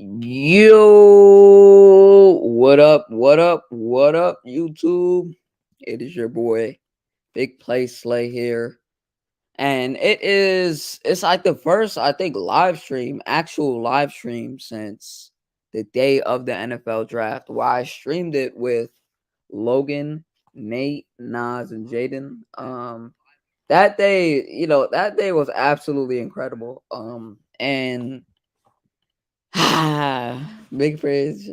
Yo, what up? What up? What up, YouTube? It is your boy, Big Play Slay here. And it's like the first, I think, actual live stream since the day of the NFL draft, where I streamed it with Logan, Nate, Nas, and Jaden. That day, that day was absolutely incredible. And Big Fridge,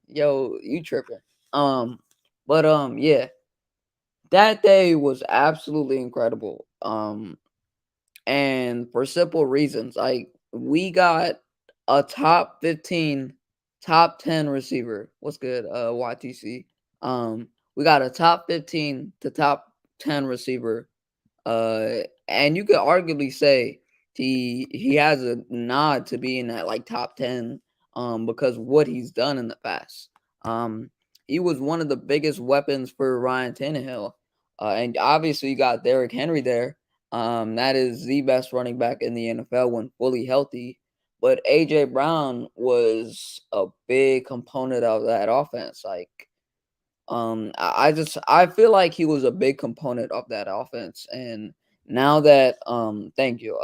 yo, you tripping. Um, but yeah, that day was absolutely incredible. And for simple reasons, like we got a top 15, top 10 receiver. What's good, YTC? We got a top 15 to top 10 receiver. And you could arguably say he has a nod to be in that like top 10 because what he's done in the past. Um he was one of the biggest weapons for Ryan Tannehill. And obviously you got Derrick Henry there. That is the best running back in the NFL when fully healthy. But AJ Brown was a big component of that offense. Like I feel like he was a big component of that offense. And now that thank you,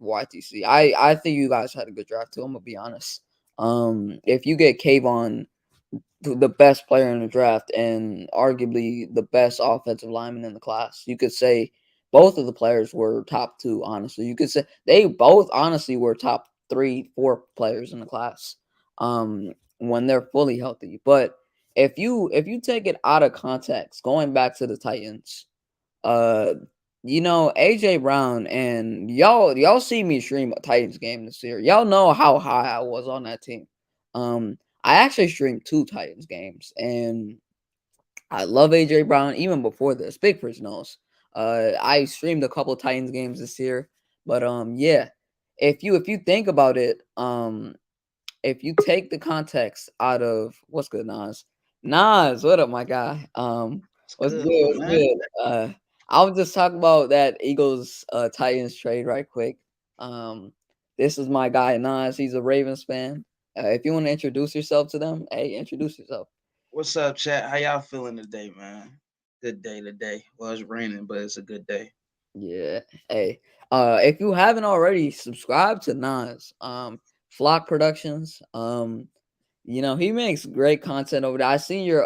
YTC. I think you guys had a good draft too, I'm gonna be honest. If you get Kayvon, the best player in the draft and arguably the best offensive lineman in the class, you could say both of the players were top two, honestly. You could say they both honestly were top three, four players in the class. When they're fully healthy. But if you take it out of context, going back to the Titans, uh, AJ Brown and y'all see me stream a Titans game this year. Y'all know how high I was on that team. I actually streamed two Titans games, and I love AJ Brown even before this. Big Fish knows. I streamed a couple Titans games this year, but yeah. If you think about it, if you take the context out of what's good, Nas. Nas, what up, my guy? It's What's good? good, my What's man. good? I'll just talk about that Eagles Titans trade right quick. Um, this is my guy Nas. He's a Ravens fan. If you want to introduce yourself to them, hey, introduce yourself. What's up, chat? How y'all feeling today, man? Good day today. Well, it's raining, but it's a good day. Yeah. Hey. If you haven't already, subscribe to Nas. Flock Productions. He makes great content over there. I seen your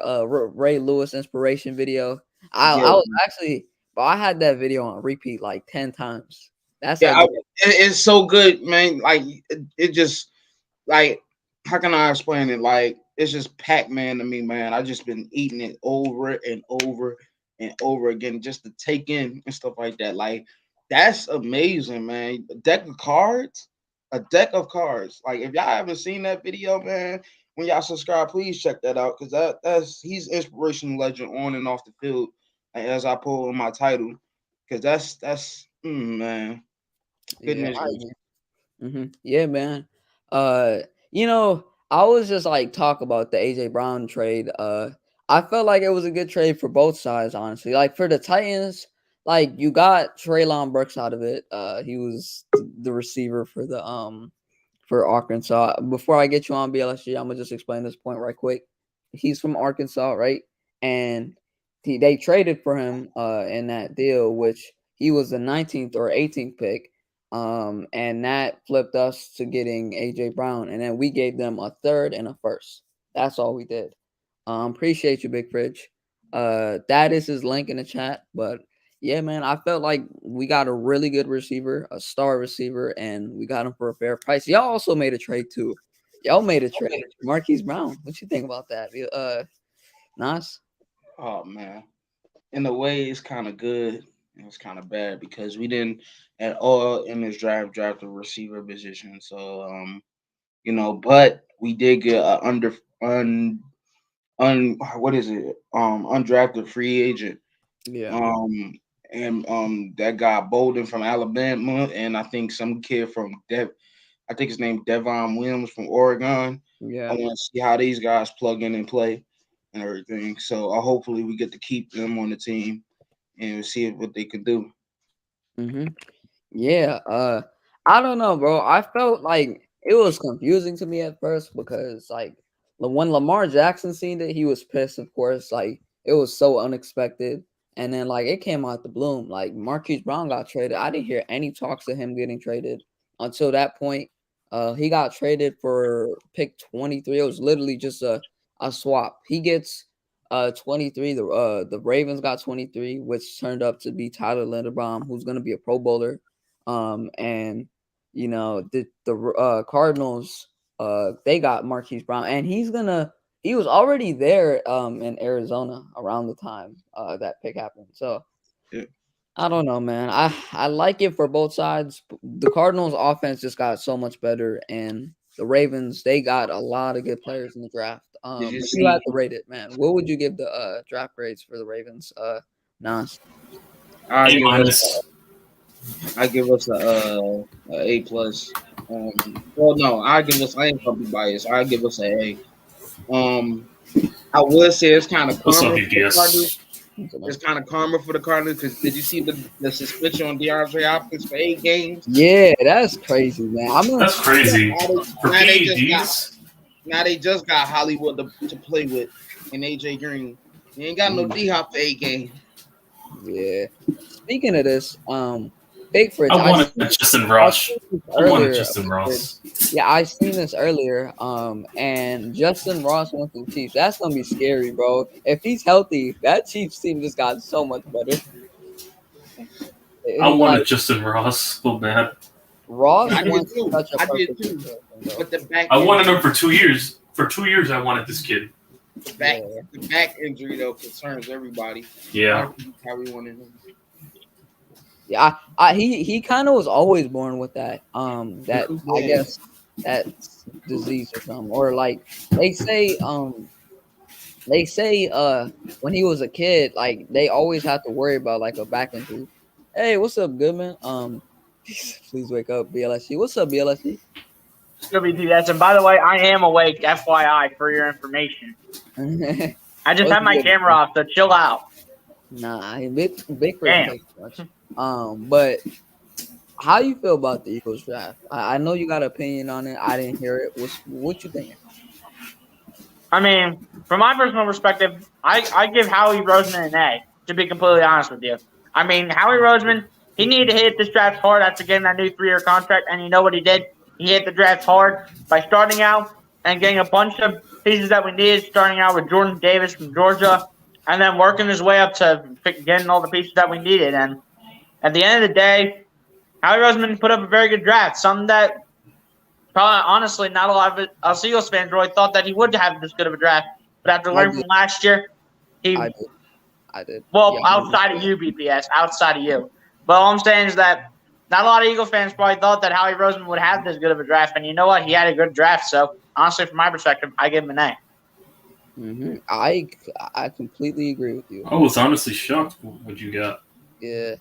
Ray Lewis inspiration video. I Yeah, was actually, but I had that video on repeat like 10 times. That's yeah. how good. It's so good, man. Like it just like how can I explain it? Like it's just Pac Man to me, man. I just been eating it over and over and over again just to take in and stuff like that. Like that's amazing, man. A deck of cards. Like if y'all haven't seen that video, man, when y'all subscribe, please check that out because that's he's inspirational legend on and off the field. As I pull in my title, because man, Yeah, goodness gracious. yeah, man. Uh, I was just like talk about the AJ Brown trade. I felt like it was a good trade for both sides, honestly. Like for the Titans, like you got Traylon Burks out of it. He was the receiver for Arkansas. Before I get you on BLSG, I'm gonna just explain this point right quick. He's from Arkansas, right? And they traded for him in that deal, which he was the 19th or 18th pick. And that flipped us to getting AJ Brown, and then we gave them a third and a first. That's all we did. Appreciate you, Big Fridge. That is his link in the chat. But yeah, man, I felt like we got a really good receiver, a star receiver, and we got him for a fair price. Y'all also made a trade too. Y'all made a trade. Marquis Brown. What you think about that? Nas? Oh man. In a way, it's kind of good and it's kind of bad because we didn't at all in this draft a receiver position. So but we did get a under un what is it undrafted free agent Yeah. um that guy Bolden from Alabama and I think some kid from I think his name Devon Williams from Oregon. I Yeah. want to see how these guys plug in and play and everything. So hopefully we get to keep them on the team and see what they can do. Yeah. I don't know, bro. I felt like it was confusing to me at first because like when Lamar Jackson seen it, he was pissed, of course. Like it was so unexpected. And then like it came out the bloom. Like Marquis Brown got traded. I didn't hear any talks of him getting traded until that point. He got traded for pick 23. It was literally just a swap. He gets 23. The Ravens got 23, which turned up to be Tyler Linderbaum, who's gonna be a Pro Bowler. And you know, the Cardinals, they got Marquise Brown, and he was already there in Arizona around the time that pick happened. So Yeah. I don't know, man. I like it for both sides. The Cardinals offense just got so much better, and the Ravens, they got a lot of good players in the draft. Did you If you had see? to rate it, man, what would you give the draft grades for the Ravens? Nas. I A give us minus. I give us a A plus. Well, no, I give us. I ain't gonna be biased. I give us a A. I would say it's kind of What's up, karma for the Cardinals. BPS? It's kind of karma for the Cardinals because did you see the suspension on DeAndre Hopkins for 8 games? Yeah, that's crazy, man. That's crazy. For Now they just got PEDs, now they just got Hollywood to play with and AJ Green. You ain't got no D Hop for 8 games. Yeah. Speaking of this, Big Fridge, I wanted seen this- Justin I Ross. seen this I wanted earlier. Justin Ross. Yeah, I seen this earlier. And Justin Ross went to the Chiefs. That's gonna be scary, bro. If he's healthy, that Chiefs team just got so much better. I wanted Like Justin Ross so bad. Ross I did went too. such a I did perfect too. situation, bro. But the back I wanted him for 2 years. For 2 years, I wanted this kid. the back injury though concerns everybody. Yeah. How we wanted him. Yeah, he kind of was always born with that that I guess that disease or something, or like they say when he was a kid, like they always have to worry about like a back injury. Hey, what's up, Goodman? Please wake up, BLSC. What's up, BLSC? WPS. And by the way, I am awake, FYI, for your information. I just have my camera off, so chill out. Nah, big Damn. takes much. But how you feel about the Eagles draft? I know you got an opinion on it. I didn't hear it. What you thinking? I mean, from my personal perspective, I give Howie Roseman an A, to be completely honest with you. I mean, Howie Roseman, he needed to hit this draft hard after getting that new 3-year contract, and you know what he did? He hit the draft hard by starting out and getting a bunch of pieces that we needed, starting out with Jordan Davis from Georgia, and then working his way up to getting all the pieces that we needed. And at the end of the day, Howie Roseman put up a very good draft, something that probably, honestly, not a lot of us Eagles fans really thought that he would have this good of a draft. But after learning from last year, I did. Well, Yeah, outside of you, BPS, outside of you. But all I'm saying is that not a lot of Eagle fans probably thought that Howie Roseman would have this good of a draft. And you know what? He had a good draft. So, honestly, from my perspective, I give him an A. Mm-hmm. I completely agree with you. I was honestly shocked what you got. Yeah,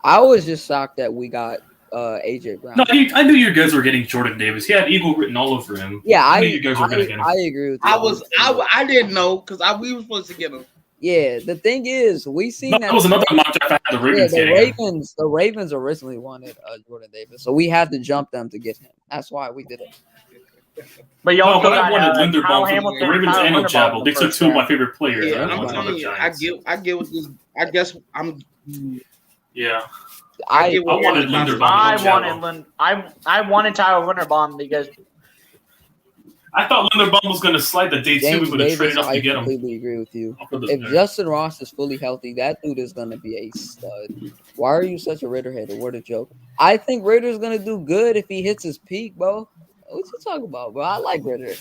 I was just shocked that we got AJ Brown. No, I knew you guys were getting Jordan Davis. He had Eagle written all over him. Yeah, I knew you guys were going to get him. I agree with you. I didn't know because we were supposed to get him. Yeah, the thing is, we seen No, that was another mock draft I had the Ravens getting him. The Ravens originally wanted Jordan Davis, so we had to jump them to get him. That's why we did it. But No, y'all but I wanted Kyle Linderbaum Hamilton, from the Ravens Kyle and Linderbaum Chapel. in They the took first two of my round. favorite players. Yeah, I I'm wanted telling the you, Giants. I get what this. I guess I'm. Yeah. I get what wanted you're Linderbaum. I wanted Tyler Linderbaum because I thought Linderbaum was going to slide the day two. James We would have Davis, traded up I to get him. completely agree with you. Up for the If pick. Justin Ross is fully healthy, that dude is gonna be a stud. Why are you such a Ritter hater? What a joke. I think Ritter's gonna do good if he hits his peak, bro. What you talking about, bro? I like Ritter.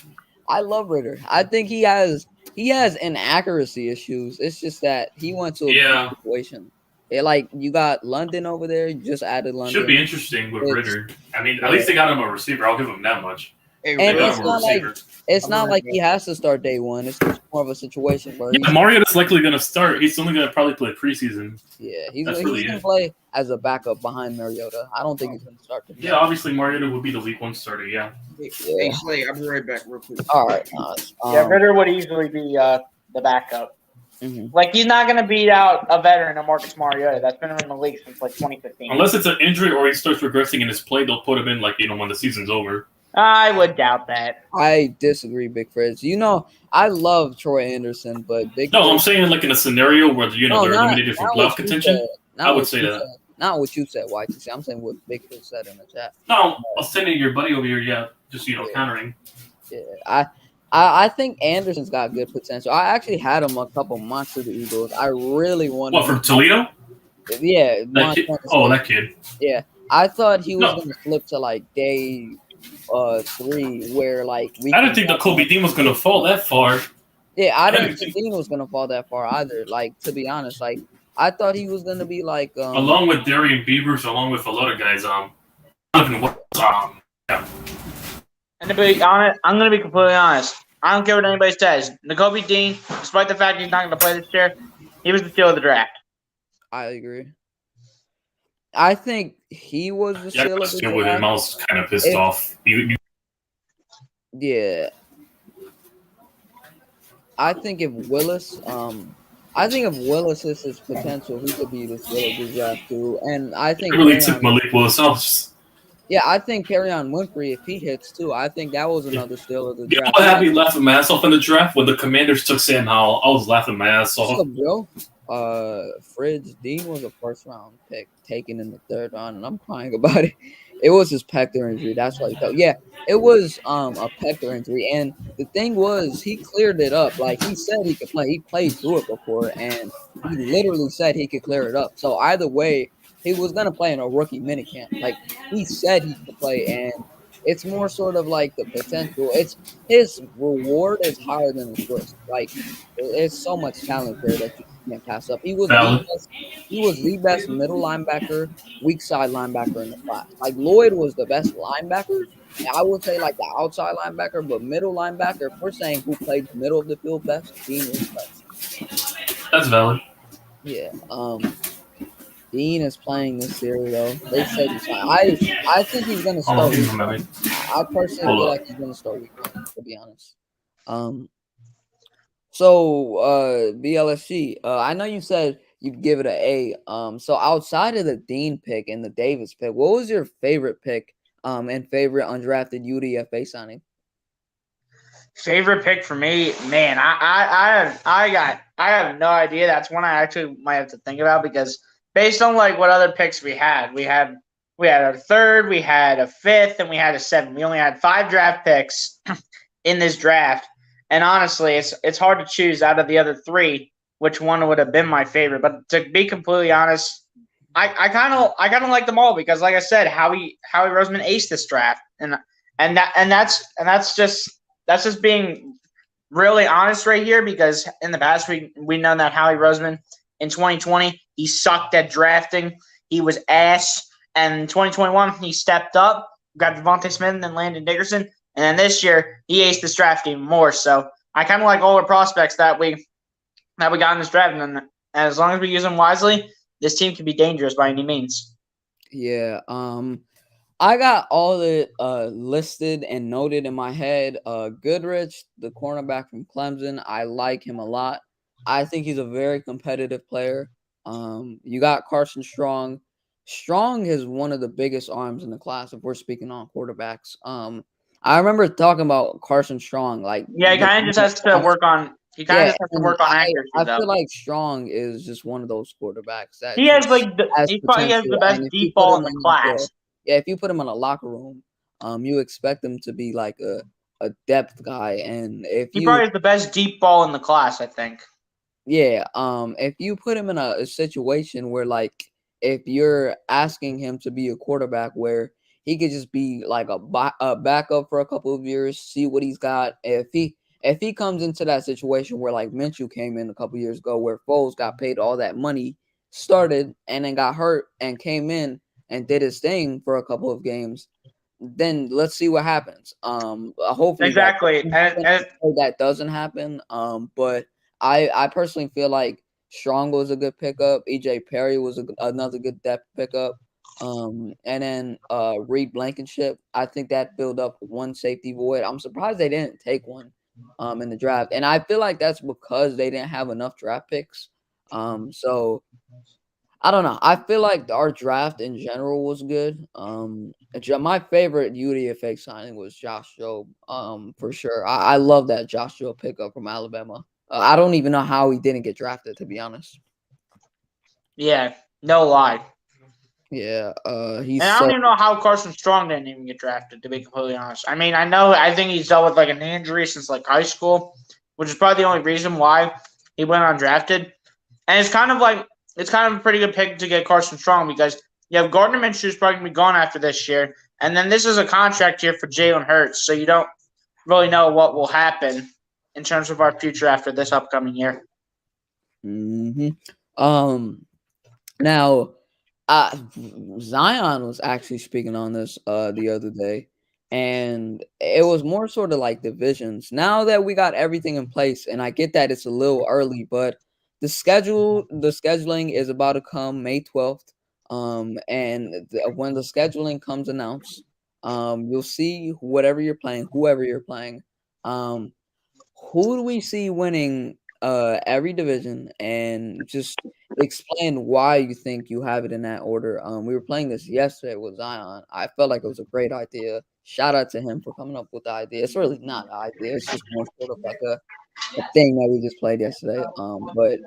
I love Ritter. I think he has inaccuracy issues. It's just that he went to a good situation. Yeah, like you got London over there. You just added London. Should be interesting with It's- Ritter. I mean, at least they got him a receiver. I'll give him that much. Hey, And They got it's him a not like receiver. it's not like he has to start day one. It's just more of a situation where Yeah, Mariota's likely going to start. He's only going to probably play preseason. he's That's gonna really it. play as a backup behind Mariota. I don't think he's gonna start. Yeah, obviously Mariota would be the week one starter. Yeah. Hey, Slay, I'll be right back real quick. All right. Ritter would easily be the backup. Mhm. Like, he's not going to beat out a veteran of Marcus Mariota. That's been in the league since, like, 2015. Unless it's an injury or he starts regressing in his play, they'll put him in when the season's over. I would doubt that. I disagree, Big Frizz. You know, I love Troy Anderson, but Big No, I'm Frizz. saying like in a scenario where they're No, eliminated from not playoff what you contention. said. I Not would what say you that. said. Not what you said, YTC. I'm saying what Big Frizz said in the chat. No, I was sending your buddy over here. Yeah, just countering. Yeah, I think Anderson's got good potential. I actually had him a couple months to the Eagles. I really wanted. What, from Toledo? Yeah, That kid? Oh, that kid. Yeah, I thought he was No. going to slip to like day 3, where like I didn't think the Kobe Dean was going to fall that far. Yeah, I didn't think Dean was going to fall that far either. Like, to be honest, like I thought he was going to be like along with Darian Beavers, along with a lot of guys. Yeah. And to be honest, I'm going to be completely honest. I don't care what anybody says. Nakobe Dean, despite the fact he's not going to play this year, he was the steal of the draft. I agree. I think he was the steal of the draft. With him, I was kind of pissed off. Yeah. I think if Willis is his potential, he could be the steal of the draft too. And I think really took Malik Willis. Yeah, I think Carrion Winfrey, if he hits too, I think that was another steal of the draft. I had me laughing my ass off in the draft when the Commanders took Sam Howell. I was laughing my ass off. What's up, Joe? Fridge Dean was a first-round pick taken in the 3rd round, and I'm crying about it. It was his pector injury. That's why he fell. Yeah, it was a pector injury, and the thing was he cleared it up. Like he said he could play. He played through it before, and he literally said he could clear it up. So either way, he was going to play in a rookie minicamp. Like, he said he could play, and it's more sort of like the potential. It's his reward is higher than his risk. Like, there's so much talent there that you can't pass up. He was the best middle linebacker, weak side linebacker in the class. Like, Lloyd was the best linebacker. I would say, like, the outside linebacker, but middle linebacker, if we're saying who played the middle of the field best, Dean was best. That's valid. Yeah. Dean is playing this year, though. They said he's fine. I think he's going to start week 1. I personally feel like he's going to start week 1, to be honest. So, BLSG, I know you said you'd give it an A. So, outside of the Dean pick and the Davis pick, what was your favorite pick and favorite undrafted UDFA signing? Favorite pick for me, man, I have no idea. That's one I actually might have to think about because based on like what other picks we had a 3rd, we had a 5th, and we had a 7th. We only had 5 draft picks in this draft, and honestly, it's hard to choose out of the other 3 which one would have been my favorite. But to be completely honest, I kind of like them all because, like I said, Howie Roseman aced this draft, and that's just being really honest right here because in the past we know that Howie Roseman in 2020 he sucked at drafting. He was ass. And in 2021 he stepped up, got Devontae Smith and Landon Dickerson, and then this year he aced this draft even more. So I kind of like all the prospects that we got in this draft, and as long as we use them wisely, this team can be dangerous by any means. Yeah. I got all the listed and noted in my head. Goodrich, the cornerback from Clemson, I like him a lot. I think he's a very competitive player. You got Carson Strong. Strong is one of the biggest arms in the class if we're speaking on quarterbacks. I remember talking about Carson Strong. Like, yeah, he kind of just has to work on. He kind of just has to work on accuracy. I feel like Strong is just one of those quarterbacks that he has like he probably has the best deep ball in the class. Yeah, if you put him in a locker room, you expect him to be like a depth guy, and he probably has the best deep ball in the class, I think. Yeah, if you put him in a situation where like if you're asking him to be a quarterback where he could just be like a backup for a couple of years, see what he's got. If he comes into that situation where like Minshew came in a couple years ago, where Foles got paid all that money, started and then got hurt and came in and did his thing for a couple of games, then let's see what happens. Hopefully exactly that doesn't happen. But I personally feel like Strong was a good pickup. EJ Perry was another good depth pickup. And then Reed Blankenship, I think that filled up one safety void. I'm surprised they didn't take one in the draft. And I feel like that's because they didn't have enough draft picks. So I don't know. I feel like our draft in general was good. My favorite UDFA signing was Josh Jobe. For sure. I love that Josh Jobe pickup from Alabama. I don't even know how he didn't get drafted, to be honest. Yeah, no lie. Yeah. And I don't even know how Carson Strong didn't even get drafted, to be completely honest. I mean, I think he's dealt with like a knee injury since like high school, which is probably the only reason why he went undrafted. And it's kind of a pretty good pick to get Carson Strong because you have Gardner Minshew's probably going to be gone after this year. And then this is a contract year for Jalen Hurts. So you don't really know what will happen in terms of our future after this upcoming year. Mm-hmm. Now, Zion was actually speaking on this the other day, and it was more sort of like divisions. Now that we got everything in place, and I get that it's a little early, but the scheduling is about to come May 12th. And when the scheduling comes announced, you'll see whoever you're playing. Who do we see winning every division, and just explain why you think you have it in that order. We were playing this yesterday with Zion. I felt like it was a great idea. Shout out to him for coming up with the idea. It's really not an idea. It's just more sort of like a thing that we just played yesterday. But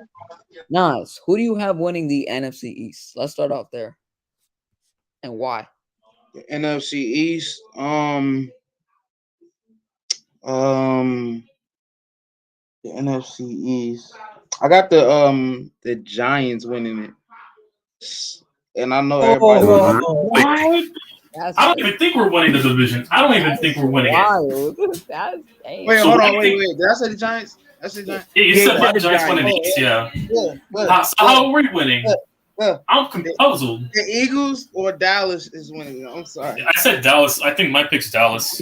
Nas, who do you have winning the NFC East? Let's start off there. And why? The NFC East. The NFC East. I got the Giants winning it, and I know everybody. What? I don't even think we're winning the division. I don't even think we're winning it. Wait, hold on, wait. Did I say the Giants? I said Giants. Yeah, you said the Giants winning the East. Yeah. How are we winning? I'm puzzled. The Eagles or Dallas is winning. I'm sorry. I said Dallas. I think my pick's Dallas.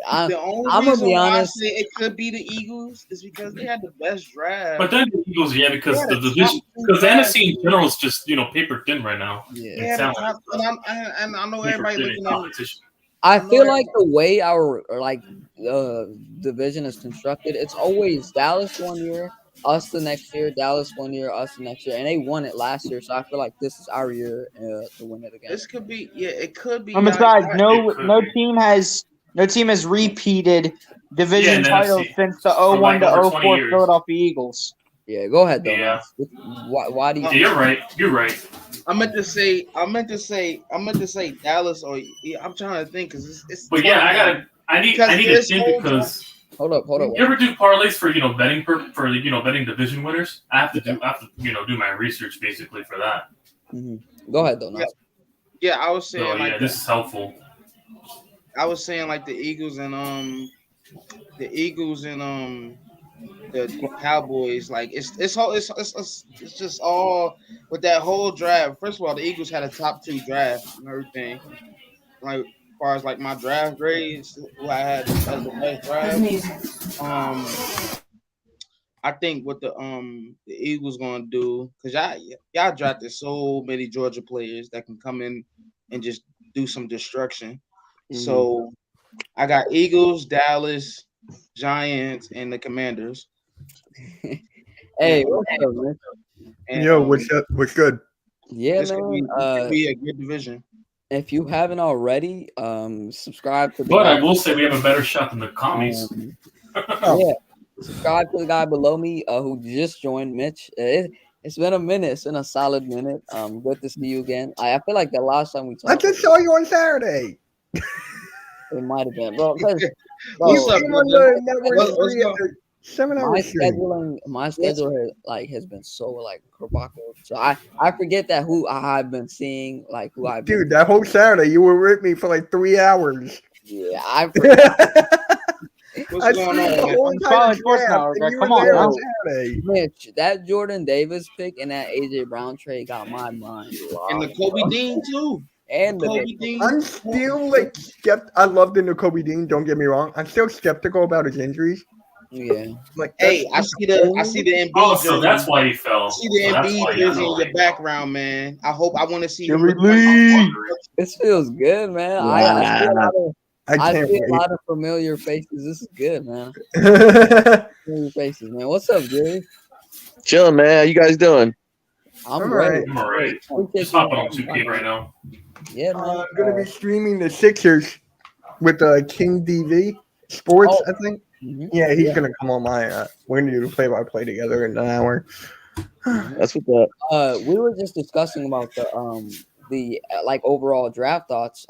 The only reason why I say it could be the Eagles is because they had the best draft. But then the Eagles, because the division, because the NFC in general is just paper thin right now. Yeah, and I know everybody looking at it. I feel like the way our division is constructed, it's always Dallas 1 year, us the next year, Dallas 1 year, us the next year, and they won it last year. So I feel like this is our year to win it again. This could be, it could be. And besides, no team has repeated division titles since the 01 to 04 Philadelphia Eagles. Yeah, go ahead though. Yeah. Why do you? Yeah, you're right. I meant to say Dallas, or I'm trying to think because it's. But yeah, I need to think because. Hold up. You ever do parlays for betting betting division winners? I have to do my research basically for that. Mm-hmm. Go ahead though. Yeah, I was saying this is helpful. I was saying like the Eagles and the Cowboys, like it's just all with that whole draft. First of all, the Eagles had a top 2 draft and everything. Like as far as like my draft grades, who I had as the best draft. I think what the Eagles gonna do, because y'all drafted so many Georgia players that can come in and just do some destruction. Mm-hmm. So I got Eagles, Dallas, Giants, and the Commanders. Hey, what's up, man? Yo, what's good? Yeah, this man. Could be a good division. If you haven't already, subscribe to the But I will say we have a better shot than the commies. Yeah. Subscribe to the guy below me who just joined, Mitch. It's been a minute. It's been a solid minute. Good to see you again. I feel like the last time we talked, I just saw you on Saturday. It might have been, bro. My schedule has been so provocative. So I forget that who I've been seeing, who I've been. Dude, that whole Saturday you were with me for 3 hours. Yeah, I forgot. What's going on? Come on, Mitch. That Jordan Davis pick and that AJ Brown trade got my mind lost. And the Kobe Dean too. And the Kobe Dean. I'm still I love the new Kobe Dean. Don't get me wrong. I'm still skeptical about his injuries. Yeah. Hey, I see the Embiid. Oh, so that's why he fell. I see the Embiid jersey in your background, man. I want to see you. This feels good, man. Wow. I see a lot of familiar faces. This is good, man. Familiar faces, man. What's up, Jerry? Chilling, man. How you guys doing? I'm All ready. right. I'm alright. I'm Just hopping on 2K right now. Yeah, man. I'm gonna be streaming the Sixers with King DV Sports, Oh. I think. Mhm. Yeah, he's gonna come on my. We're gonna do the play-by-play together in an hour. That's what that. We were just discussing about the like overall draft thoughts.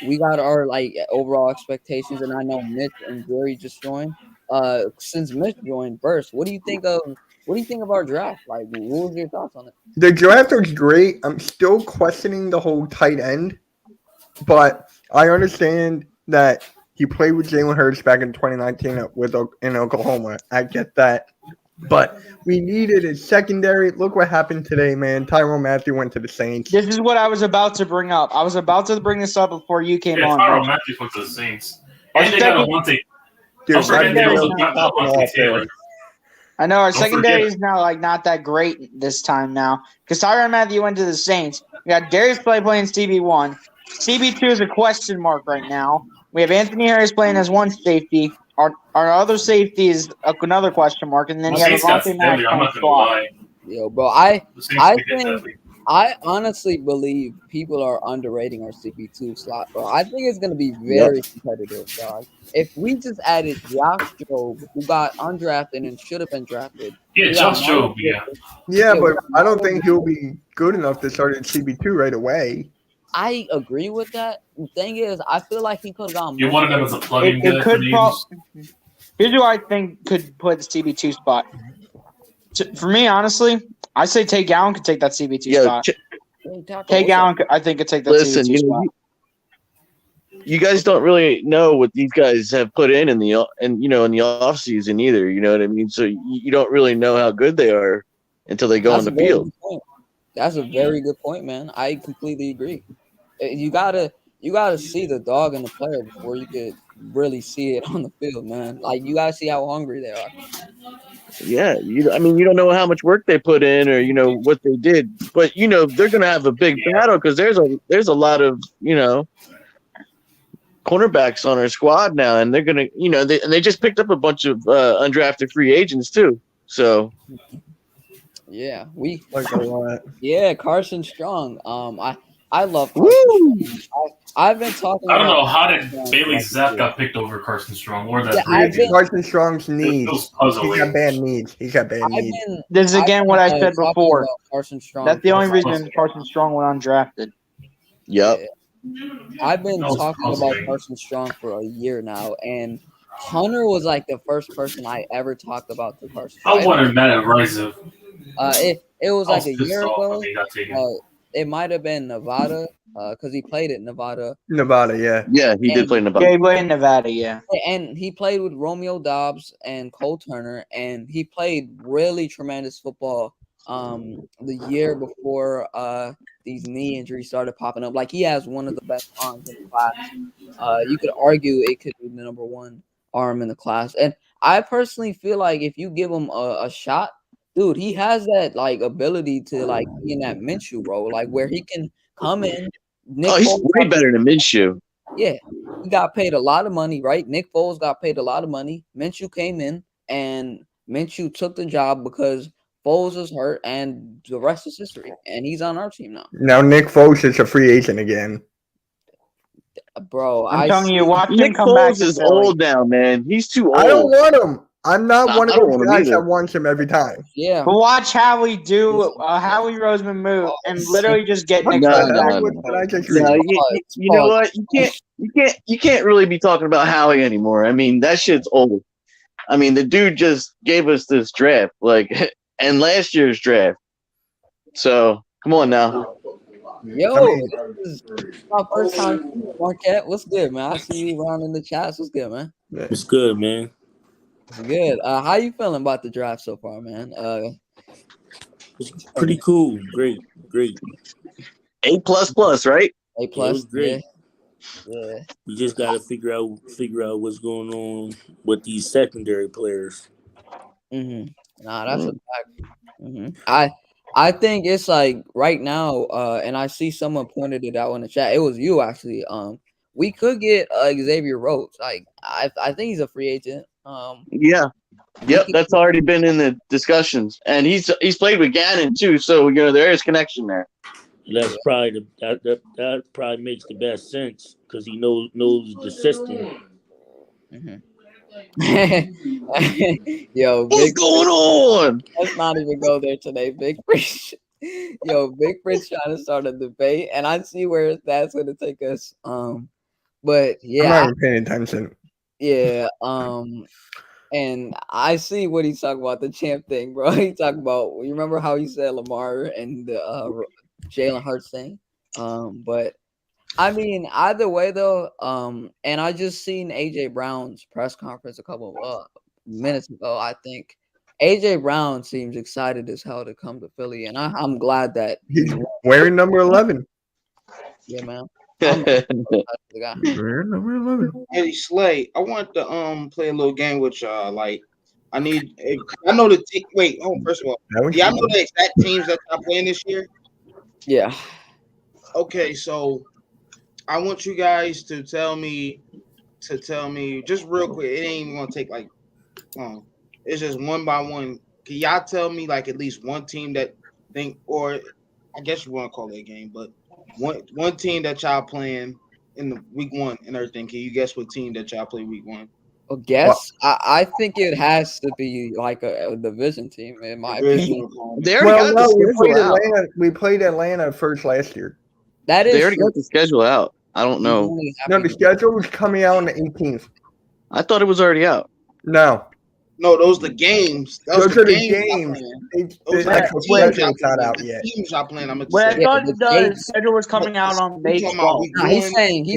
We got our like overall expectations, and I know Mitch and Jerry just joined. Since Mitch joined first, what do you think of our draft? Like, what was your thoughts on it? The draft was great. I'm still questioning the whole tight end, but I understand that he played with Jalen Hurts back in 2019 in Oklahoma. I get that. But we needed a secondary. Look what happened today, man. Tyrann Mathieu went to the Saints. This is what I was about to bring up. I was about to bring this up before you came Yeah, on. Tyrann Mathieu went to the Saints. Our And they got second- Alontae. Dude, I'm forgetting they secondary also is got not popping Alontae off there. Taylor. I know our Don't secondary forget. is now like not that great this time now because Tyrann Mathieu went to the Saints. We got Darius Slay playing CB1. CB2 is a question mark right now. We have Anthony Harris playing as one safety. Our other safety is another question mark, and then The you have Saints got Avante Maddox Stingley, I'm playing not gonna slot. lie. Yo, bro, I The Saints picked think- deadly. I honestly believe people are underrating our CP2 slot, bro. I think it's gonna be very competitive, dog. If we just added Josh Jobe, who got undrafted and should have been drafted. Yeah, we got Josh Jobe, Marlon yeah. Yeah, Yeah, but we- I don't think he'll be good enough to start at CB2 right away. I agree with that. The thing is, I feel like he could have gone. You wanted him as a plug-in It guy for could the pro- Eagles. Here's who I think could play the CB2 spot. For me, honestly, I say Tay Gowan could take that CB2 Yo, spot. Tay Gowan, I think, could take that listen, CB2 spot. you guys don't really know what these guys have put in the off season either. You know what I mean? So you don't really know how good they are until they go on the very field. good point. That's a very good point, man. I completely agree. You gotta see the dog in the player before you could really see it on the field, man. Like, you gotta see how hungry they are. Yeah, you don't know how much work they put in or what they did, but they're gonna have a big battle because there's a lot of cornerbacks on our squad now, and they're gonna they just picked up a bunch of undrafted free agents too. So Yeah, Like a lot. yeah, Carson Strong. I love Woo! Carson Strong. I've been talking. I don't know about how did Carson Strong Bailey like Zapp this. got picked over Carson Strong or that Yeah, free I've agent. been- Carson Strong's It needs. was He's puzzling. got bad needs. He's got bad I've needs. been. This is again what I said talking before. about Carson Strong. That's the only for- reason Carson Strong went undrafted. Yep. I've been That was talking about puzzling. Carson Strong for a year now, and Hunter was like the first person I ever talked about to Carson Strong. I wanted Matt Riza. It was I like was a pissed year off ago. when he got taken. It might have been Nevada, because he played at Nevada, Nevada, yeah. Yeah, he did And- play in the Yeah, he played in Nevada, yeah. and he played with Romeo Dobbs and Cole Turner, and he played really tremendous football. The year before these knee injuries started popping up, like, he has one of the best arms in the class. You could argue it could be the number one arm in the class, and I personally feel like if you give him a shot, dude, he has that like ability to like be in that Minshew role, like where he can come in. Nick Oh, he's Foles way got- better than Minshew. Yeah, he got paid a lot of money, right? Nick Foles got paid a lot of money. Minshew came in, and Minshew took the job because Foles is hurt, and the rest is history. And he's on our team now, Now Nick Foles is a free agent again. bro. I'm telling you, watch him Nick come back Foles to is Philly. old now, man. He's too old. I don't want him. I'm not Nah, one of I don't those want him guys either. that wants him every time. Yeah, But watch Howie do Howie Roseman move and literally just get What Nick No, the Foles no, heck back. no, was no. that I just No, read? you know what? You can't really be talking about Howie anymore. I mean, that shit's old. I mean, the dude just gave us this draft, and last year's draft. So come on now. yo, I mean- this is my first time seeing you, Marquette. What's good, man? I see you around in the chats. What's good, man? It's good, man. It's good. How you feeling about the draft so far, man? It's pretty cool. Great. A++, right? A It plus, was great. yeah. We just gotta figure out what's going on with these secondary players. Mm-hmm. Nah, that's a fact. Mm-hmm. I think it's like right now, and I see someone pointed it out in the chat. It was you actually. We could get Xavier Rhodes. Like, I think he's a free agent. Yeah. Yep, Mickey- that's already been in the discussions, and he's played with Gannon too, so there is connection there. That's probably that probably makes the best sense because he knows the system. Mhm. Yo, What's Big going on? let's not even go there today. Big Fridge. Yo, Big Fridge trying to start a debate, and I see where that's gonna take us. But I'm yeah, not even paying attention. yeah. And I see what he's talking about, the champ thing, bro. He talking about, you remember how he said Lamar and the Jalen Hurts thing? But I mean, either way though, and I just seen AJ Brown's press conference a couple minutes ago. I think AJ Brown seems excited as hell to come to Philly, and I'm glad that He's wearing number 11. yeah, man. I'm the guy. Wearing number 11. Eddie Slay, I want to play a little game with y'all. Like, I know the wait. Oh, first of all, yeah, I know the exact teams that y'all playing this year. Yeah. Okay, so I want you guys to tell me just real quick. It ain't even gonna take like long. It's just one by one. Can y'all tell me like at least one team that think, or I guess you want to call it a game, but one team that y'all playing in the week 1 and everything. Can you guess what team that y'all play week 1? Well, guess I think it has to be like a division team in my opinion. They already got the we schedule out. We played Atlanta first last year. That is They already true. got the schedule out. I don't know. No, the schedule was coming out on the 18th. I thought it was already out. No. No, those the games. Those are the games. Those The are actual the teams schedule's y'all not out playing. yet. The teams y'all playing. I'm Well, I excited. thought the the dates. schedule was coming out on May We talking about 12th. week No, he's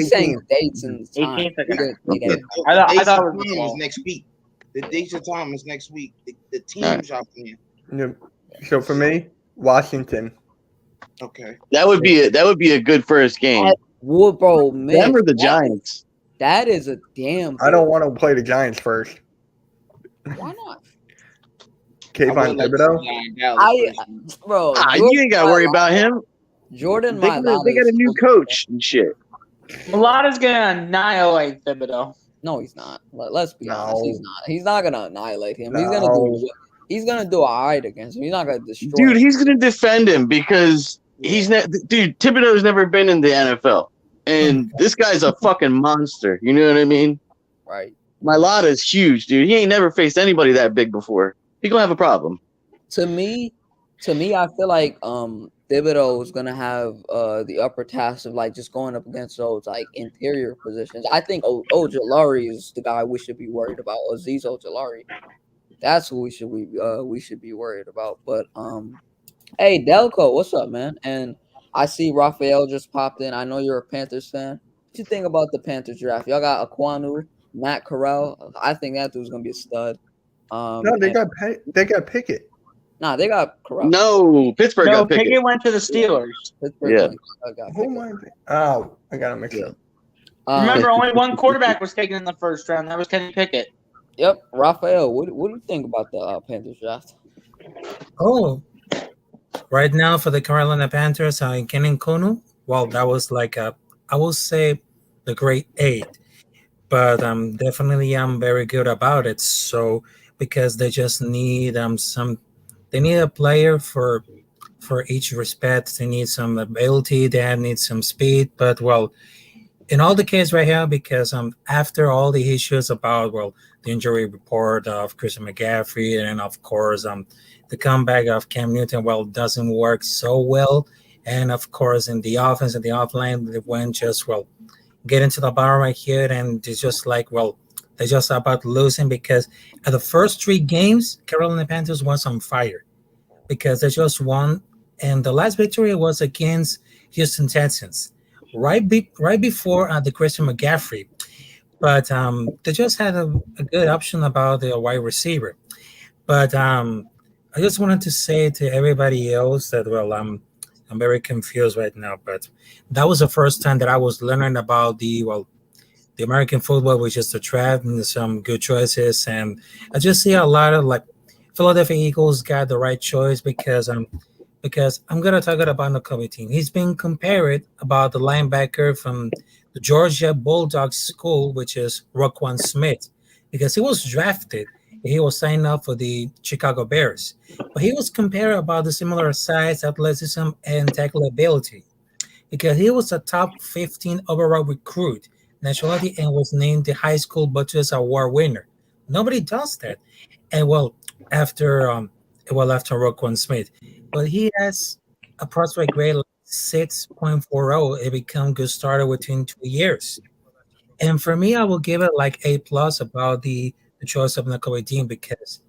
saying the dates and time. 18th, I He think. didn't say Okay. that. I dates thought and it was the time is 12th. next week. The dates and time is next week. The teams y'all playing. Yeah. So for me, Washington. Okay. That would be a good first game. Well, bro, man, Them or the Giants. that is a damn. I don't want to play the Giants first. Why not? Kayvon Thibodeau. Bro, You ain't got to worry about him. Jordan They got Mailata a new coach and shit. Mulata's gonna annihilate Thibodeau. No, he's not. Let's be honest. No. He's not. He's not gonna annihilate him. No. He's gonna do all right against him. He's not gonna destroy Dude, him. he's gonna defend him because Thibodeau's never been in the NFL. And this guy's a fucking monster. You know what I mean? Right. Mailata's huge, dude. He ain't never faced anybody that big before. He gonna have a problem. To me, I feel like Thibodeau is gonna have the upper task of like just going up against those like interior positions. I think Ojulari is the guy we should be worried about. Azeez Ojulari. That's who we should be worried about. But hey Delco, what's up, man? And I see Raphael just popped in. I know you're a Panthers fan. What you think about the Panthers draft? Y'all got Aquanu, Matt Corral. I think that dude's gonna be a stud. No, they got Pickett. Nah, they got Corral. No, Pittsburgh No, got Pickett. Pickett went to the Steelers. Pittsburgh Yeah. got Who am I? Oh, I got to mix it up. Remember, only one quarterback was taken in the first round. That was Kenny Pickett. Yep, Raphael. What do you think about the Panthers draft? Oh, right now for the Carolina Panthers, Kenan Konu. Well, that was like I will say the grade 8, but definitely I'm very good about it. So because they just need they need a player for each respect. They need some ability. They need some speed. But well, in all the case right here, because after all the issues about the injury report of Christian McCaffrey and of course the comeback of Cam Newton doesn't work so well, and of course in the offense and the offline they went just get into the bar right here, and it's just like they're just about losing because at the first 3 games Carolina Panthers was on fire because they just won, and the last victory was against Houston Texans. Right before the Christian McCaffrey, but they just had a good option about the wide receiver. But I just wanted to say to everybody else that I'm very confused right now. But that was the first time that I was learning about the American football, which is the draft and some good choices. And I just see a lot of Philadelphia Eagles got the right choice because I'm going to talk about the Kobe team. He's been compared about the linebacker from the Georgia Bulldogs school, which is Roquan Smith. because he was drafted. He was signed up for the Chicago Bears, but he was compared about the similar size, athleticism, and tackle ability because he was a top 15 overall recruit nationality and was named the high school Butchers Award winner. Nobody does that. And after after Roquan Smith, but he has a prospect grade like 6.40. It become good starter within 2 years. And for me, I will give it like A plus about the choice of Nakobe Dean because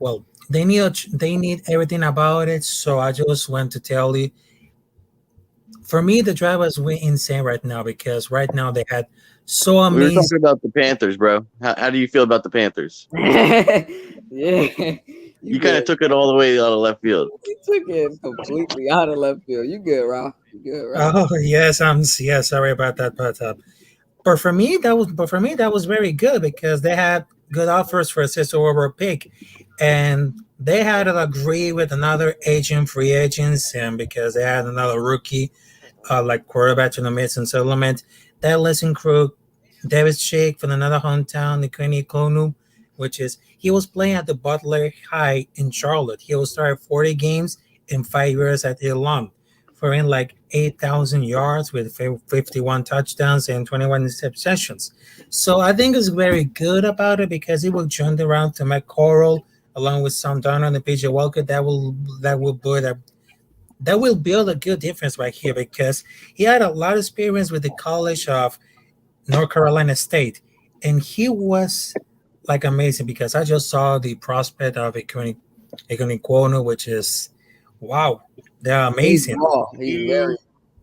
well they need everything about it. So I just went to tell you. For me, the draft was way insane right now because right now they had so We were amazing. talking about the Panthers, bro. How do you feel about the Panthers? Yeah. You kind of took it all the way out of left field. You took it completely out of left field. You good, Ralph? You good, Ralph? Oh yes, sorry about that, but for me that was very good because they had good offers for a sixth overall pick, and they had to agree with another agent, free agents, and because they had another rookie, like quarterback in the midst settlement. That list include David Shake from another hometown, Nikoni Konu, which is he was playing at the Butler High in Charlotte. He will start 40 games in 5 years at Elon, for in like 8,000 yards with 51 touchdowns and 21 interceptions. So I think it's very good about it because he will turn around to McCorrell along with Sam Darnold and PJ Walker. That will build a good difference right here because he had a lot of experience with the College of North Carolina State, and he was like amazing because I just saw the prospect of Ikunikwono, which is wow, they're He's amazing. raw.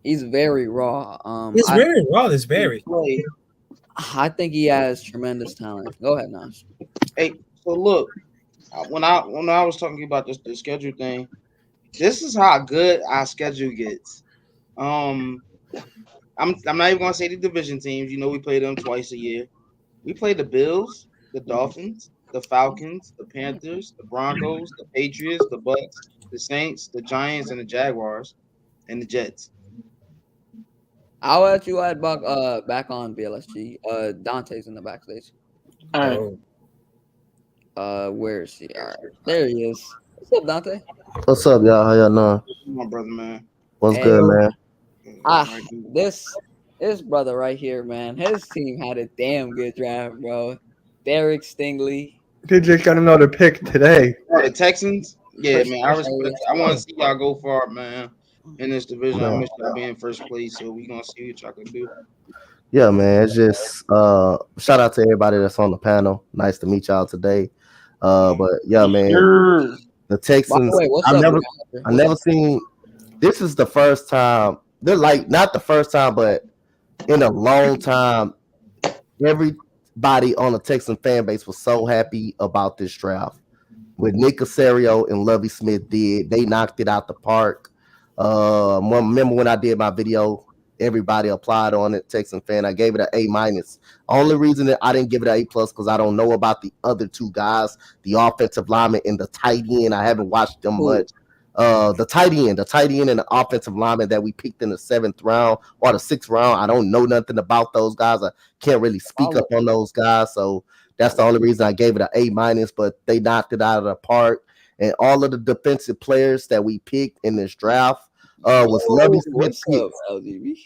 He's very raw. It's very raw. It's very. I think he has tremendous talent. Go ahead, Nash. Hey, so look, when I was talking about the schedule thing, this is how good our schedule gets. I'm not even gonna say the division teams. You know, we play them twice a year. We play the Bills, the Dolphins, the Falcons, the Panthers, the Broncos, the Patriots, the Bucks, the Saints, the Giants, and the Jaguars, and the Jets. I'll let you add back on BLSG. Dante's in the backstage. All right. Oh, Where is he? All right, there he is. What's up, Dante? What's up, y'all? How y'all doing? My brother, man. What's Hey, good, man? This brother right here, man. His team had a damn good draft, bro. Derek Stingley. They just got another pick today. The Texans, yeah, man. I want to see y'all go far, man. In this division, I miss y'all being first place, so we gonna see what y'all can do. Yeah, man. It's just shout out to everybody that's on the panel. Nice to meet y'all today. But yeah, man. The Texans. By the way, what's up, I never seen. This is the first time. They're like not the first time, but in a long time, everybody on the Texan fan base was so happy about this draft. What Nick Casario and Lovie Smith did, they knocked it out the park. Remember when I did my video, everybody applied on it. Texan fan, I gave it an A-. Only reason that I didn't give it an A+ because I don't know about the other two guys, the offensive lineman and the tight end. I haven't watched them much. The tight end and the offensive lineman that we picked in the 7th round or the 6th round. I don't know nothing about those guys. I can't really speak up on those guys. So that's the only reason I gave it an A-, but they knocked it out of the park. And all of the defensive players that we picked in this draft was Lovie Smith picks.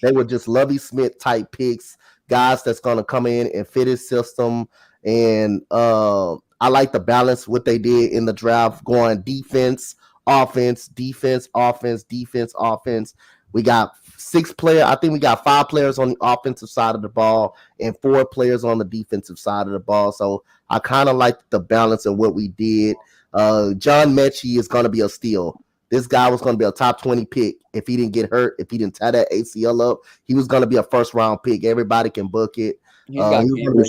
They were just Lovie Smith type picks, guys that's going to come in and fit his system. And I like the balance, what they did in the draft, going defense, offense, defense, offense, defense, offense. We got 6 players. I think we got 5 players on the offensive side of the ball and 4 players on the defensive side of the ball. So I kind of like the balance of what we did. John Mechie is going to be a steal. This guy was going to be a top 20 pick if he didn't get hurt, if he didn't tie that ACL up. He was going to be a first round pick. Everybody can book it. For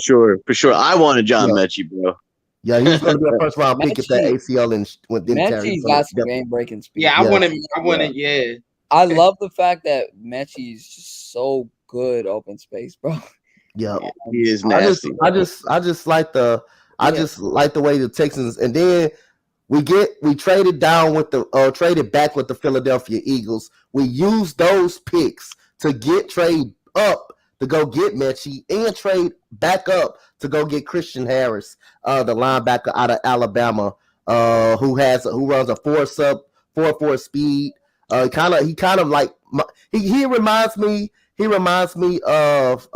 sure. I wanted John Mechie, bro. Yeah, he was going to be a first round pick if that ACL and didn't carry. Mechie's got some game breaking speed. Yeah, I wanted. Yeah. I love the fact that Mechie's just so good open space, bro. Yeah, he is nasty. I just like the way the Texans, and then we traded down with traded back with the Philadelphia Eagles. We used those picks to trade up to go get Mechie and trade back up to go get Christian Harris, the linebacker out of Alabama, who runs a 4.4 speed. He kind of like he reminds me of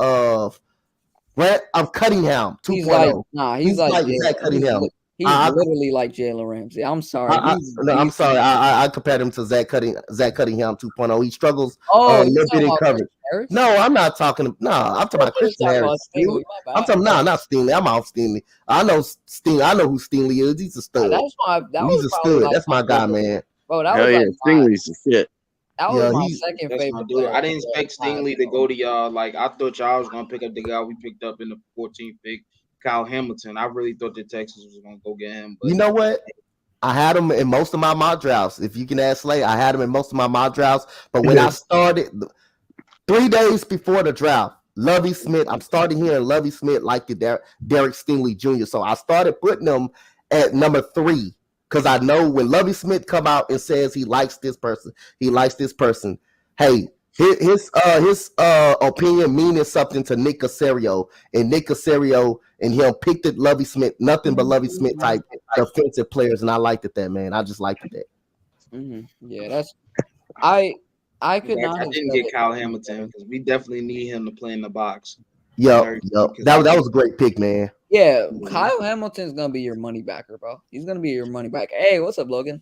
Cunningham 2.0. He's like Zach Cunningham. He's literally like Jalen Ramsey. I'm sorry. I'm sorry. I compared him to Zach Cunningham 2.0. He struggles a little bit in coverage. No, I'm not talking. No, I'm talking about Christian Harris. I'm talking not Stingley. I'm off Stingley. I know Stingley. I know who Stingley is. He's a stud. He's a stud. Like that's my guy, man. Bro, that was Stingley's the shit. That was my second favorite player. I didn't expect Stingley to go to y'all. Like, I thought y'all was gonna pick up the guy we picked up in the 14th pick, Kyle Hamilton. I really thought that Texas was gonna go get him. But you know what? I had him in most of my mock drafts. If you can ask Slay, I had him in most of my mock drafts. But when I started 3 days before the draft, Lovie Smith, I'm starting hearing Lovie Smith like the Derek Stingley Jr. So I started putting him at number 3 because I know when Lovie Smith come out and says he likes this person, hey, his opinion meaning something to Nick Caserio, and Nick Caserio and him picked it Lovie Smith, nothing but Lovie Smith type offensive players, and I liked it that, man. I just liked it that. Yeah, that's I could not. I didn't get Kyle Hamilton because we definitely need him to play in the box. Yep. That was a great pick, man. Yeah, Kyle Hamilton's gonna be your money backer, bro. He's gonna be your money backer. Hey, what's up, Logan?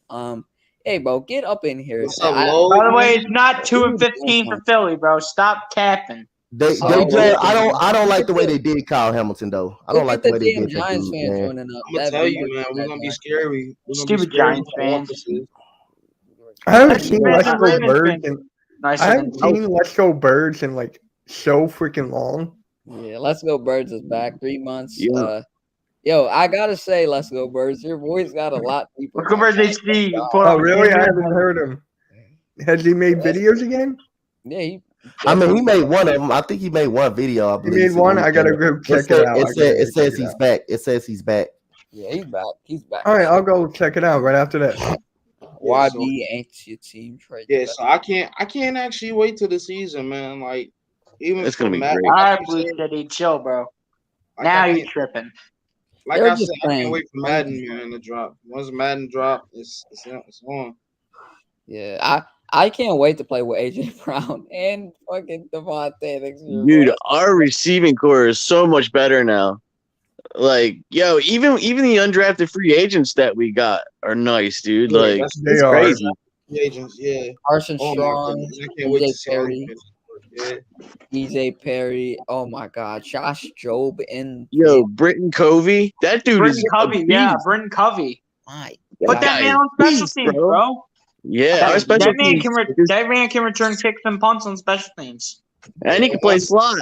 Hey, bro, get up in here. By the way, it's not 2-15 for Philly, bro. Stop capping. I don't like the way they did Kyle Hamilton, though. I don't like the way they did Giants that dude, fans man. joining up. I'm gonna tell you, man, we're gonna be scary. Stupid Giants fans. I haven't seen Let's Go Birds and I haven't seen Let's Go Birds in like so freaking long. Yeah, Let's Go Birds is back 3 months. Yeah. Yo, I gotta say, Let's Go Birds. Your voice got a lot deeper. Let's Go Birds HD. Oh, really? I haven't heard him. Has he made videos again? Yeah, he made one of them. I think he made one video. I believe he made one. I gotta go check it out. It says he's back. It says he's back. Yeah, he's back. He's back. All right, I'll go check it out right after this. YB ain't your team trade. Yeah, so I can't actually wait till the season, man. Like, even it's gonna be great. All right, Blue City, chill, bro. Like, now you're tripping. Like I said, I can't wait for Madden, man, to drop. Once Madden drop, it's on. Yeah, I can't wait to play with AJ Brown and fucking Devontae next year. Dude, our receiving core is so much better now. Like, yo, even the undrafted free agents that we got are nice, dude. Yeah, like, it's crazy. Agents, yeah. Carson Strong, DJ Perry. Oh my God, Josh Jobe and Britton Covey. That dude is Covey. Yeah, Britton Covey. My Put that man on special teams, bro. Yeah, that man can return kicks and punts on special teams, and he can play slot.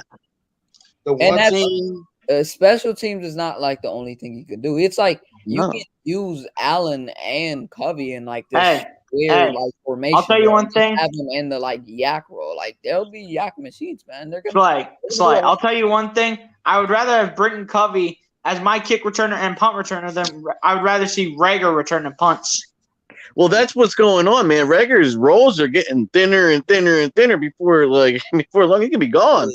The one team. Special teams is not like the only thing you can do. It's like you can use Allen and Covey in like this weird like formation. I'll tell you one thing. Have them in the like yak role. Like they'll be yak machines, man. They're gonna Slay. I'll tell you one thing. I would rather have Britton Covey as my kick returner and punt returner than I would rather see Rager returning punts. Well, that's what's going on, man. Rager's rolls are getting thinner and thinner and thinner before long he can be gone.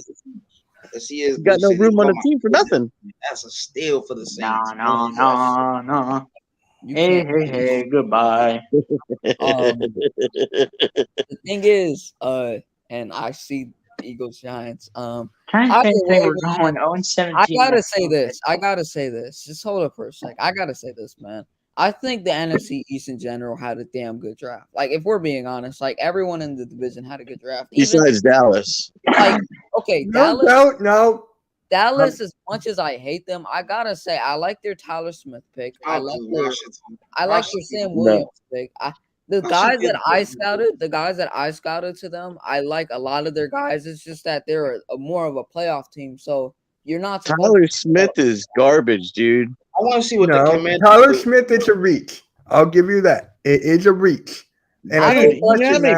He's got no room on the team for nothing. That's a steal for the Saints. No. Hey, goodbye. The thing is, and I see Eagles Giants. We're going 0-17. I gotta say this. Just hold up for a sec. I gotta say this, man. I think the NFC East in general had a damn good draft. Like, if we're being honest, like everyone in the division had a good draft. Besides Dallas. Like, okay, No. Dallas, as much as I hate them, I gotta say I like their Tyler Smith pick. I like their Sam Williams pick. The guys that I scouted to them, I like a lot of their guys. It's just that they're more of a playoff team, so you're not. Tyler Smith is garbage, dude. I want to see what the Commanders. Tyler Smith is a reach. I'll give you that. It is a reach. And I'm glad they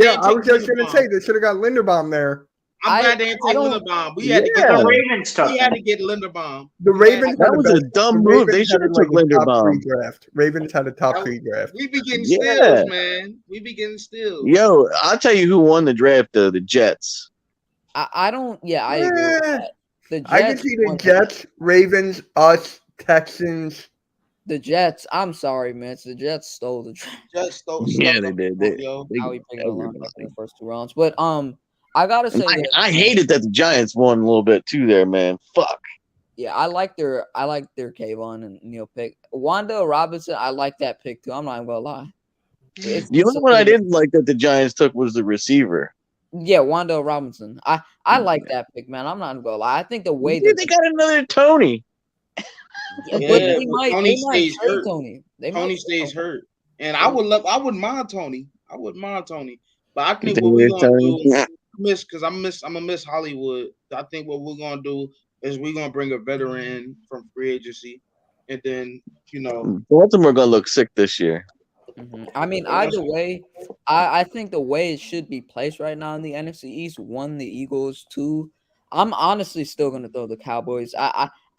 I was just gonna say they should have got Linderbaum there. I'm glad they didn't take Linderbaum. We had to get The Ravens took. We had to get Linderbaum. The Ravens That was a dumb move. They should have took Linderbaum. Ravens had a top 3 draft. We be getting steals, man. We be getting steals. Yo, I'll tell you who won the draft though. The Jets. I don't. Yeah, I agree with that. The Jets I can see the Jets, Ravens, us, Texans. The Jets. I'm sorry, man. The Jets stole the draft. Jets stole. Yeah, they did. How we picked along in the first 2 rounds, but I gotta say, I hated that the Giants won a little bit too. There, man. Fuck. Yeah, I like their Kayvon and Neil pick. Wanda Robinson, I like that pick too. I'm not even gonna lie. The only one I didn't like that the Giants took was the receiver. Yeah, Wanda Robinson. I like that pick, man. I'm not even gonna lie. I think the way they got another Tony. But they might stays hurt. Tony. Tony stays hurt, and I wouldn't mind Tony. I wouldn't mind Tony, but I think what we're gonna do, I'm gonna miss Hollywood. I think what we're gonna do is we're gonna bring a veteran in from free agency, and then Baltimore gonna look sick this year. Mm-hmm. I mean, either way, I think the way it should be placed right now in the NFC East, 1, the Eagles, 2. I'm honestly still gonna throw the Cowboys.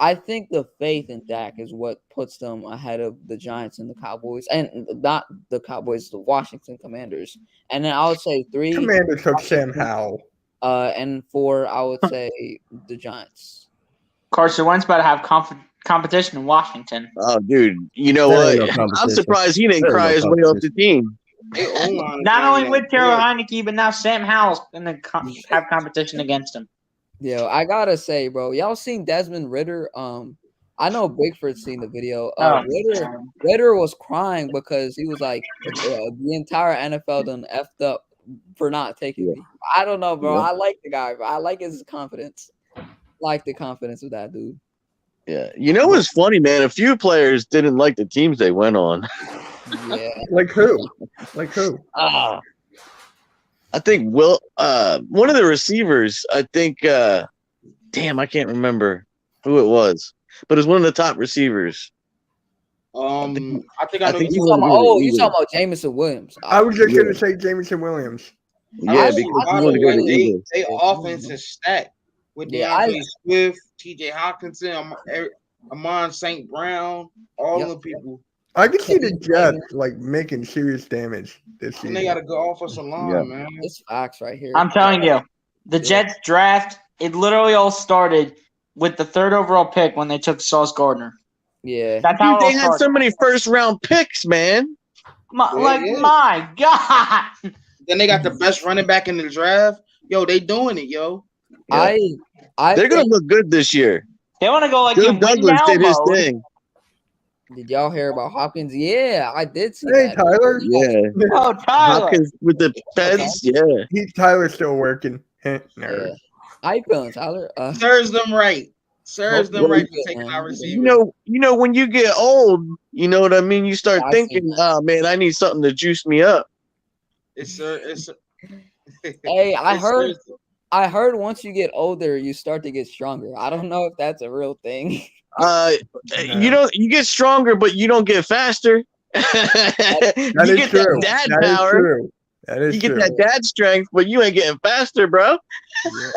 I think the faith in Dak is what puts them ahead of the Giants and the Cowboys, and not the Cowboys, the Washington Commanders. And then I would say 3. Commanders took Sam Howell. And 4, I would say the Giants. Carson Wentz about to have competition in Washington. Oh, dude, you know what? I'm surprised he didn't cry his way off the team. Not only with Taylor Heineke, but now Sam Howell's gonna have competition against him. Yo, I gotta say, bro, y'all seen Desmond Ridder? I know Bigford's seen the video. Ridder was crying because he was like, the entire NFL done effed up for not taking me. I don't know, bro. I like the guy, bro. I like his confidence. Like the confidence of that dude. Yeah. You know what's funny, man? A few players didn't like the teams they went on. Yeah. Like who? I think one of the receivers, I think damn, I can't remember who it was, but it was one of the top receivers. I think you talking about Jameson Williams. I was just gonna say Jameson Williams. Yeah, because he wanted to go to the Eagles. They offense is stacked with DeAndre Swift, TJ Hawkinson, Amon St. Brown, all the people. I can see the Jets like making serious damage this season. And they got to go offensive line, man. It's facts right here. I'm telling you, the Jets draft, it literally all started with the 3rd overall pick when they took Sauce Gardner. Yeah. That's how they had so many first-round picks, man. My God. Then they got the best running back in the draft. Yo, they doing it, yo. Yeah. They're going to look good this year. They want to go like Douglas did his thing. Did y'all hear about Hopkins? Yeah, I did see that. Tyler. Yeah. Oh, Tyler. Hopkins with the Feds. Yeah. Tyler's still working. Yeah. How you feeling, Tyler? Serves them right. Serves them right for taking our receivers. You know, when you get old, you know what I mean? You start thinking, oh, man, I need something to juice me up. Hey, I heard once you get older, you start to get stronger. I don't know if that's a real thing. You get stronger, but you don't get faster. That is true. That power. You get that dad strength, but you ain't getting faster, bro. You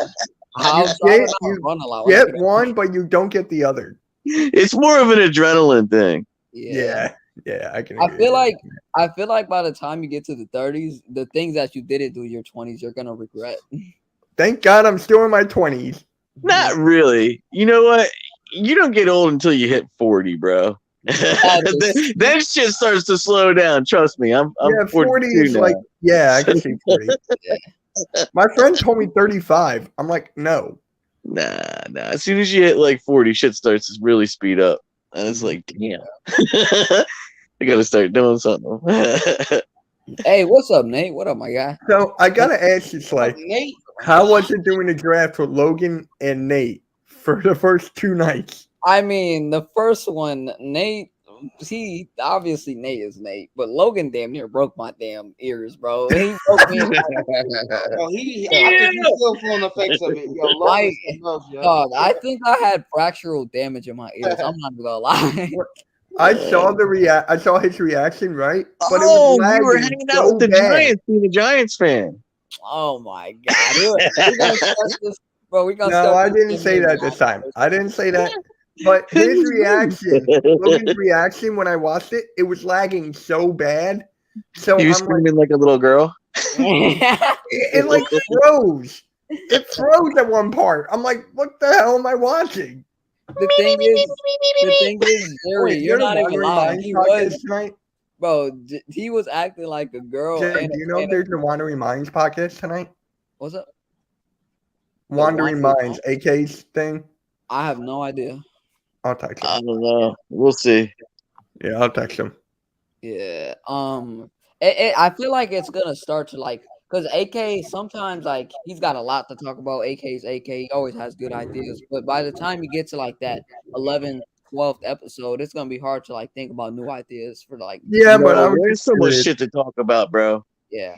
get one, but you don't get the other. It's more of an adrenaline thing. Yeah, I can. I feel like by the time you get to the 30s, the things that you didn't do in your 20s, you're gonna regret. Thank God I'm still in my 20s. Not really. You know what? You don't get old until you hit 40, bro. Then shit starts to slow down. Trust me. I'm 40 is like, I can see 40. My friend told me 35. I'm like, no. Nah. As soon as you hit like 40, shit starts to really speed up. And it's like, damn. I gotta start doing something. Hey, what's up, Nate? What up, my guy? So I gotta ask you, Slay, Nate, how was it doing the draft with Logan and Nate for the first 2 nights? I mean, the first one, Nate, obviously Nate is Nate, but Logan damn near broke my damn ears, bro. He broke me. I think he's still feeling the effects of it. I think I had fractural damage in my ears. I'm not gonna lie. I saw his reaction, right? But you were hanging out with the Giants, being a Giants fan. Oh my God. We're gonna start this, bro. We're gonna No, start I this didn't thing say in that this time. hours. I didn't say that. But his reaction, Logan's reaction when I watched it, it was lagging so bad. So He was I'm like, screaming like a little girl. it like froze. It froze at one part. I'm like, what the hell am I watching? The thing is, Jerry, Wait, you're you're not even Wandering lying. Minds He podcast was, tonight? bro. He was acting like a girl. Jay, And do you know if there's a Wandering Minds podcast tonight? what's up? Wandering Minds, AK's thing? I have no idea. I'll text I him. don't know. We'll see. Yeah, I'll text him. Yeah. I feel like it's gonna start to like, because AK sometimes like he's got a lot to talk about. AK's AK. He always has good ideas, but by the time you get to like that 11th, 12th episode, it's gonna be hard to like think about new ideas for like. Yeah, but I Bro, was there's just so much curious. shit to talk about, bro. Yeah.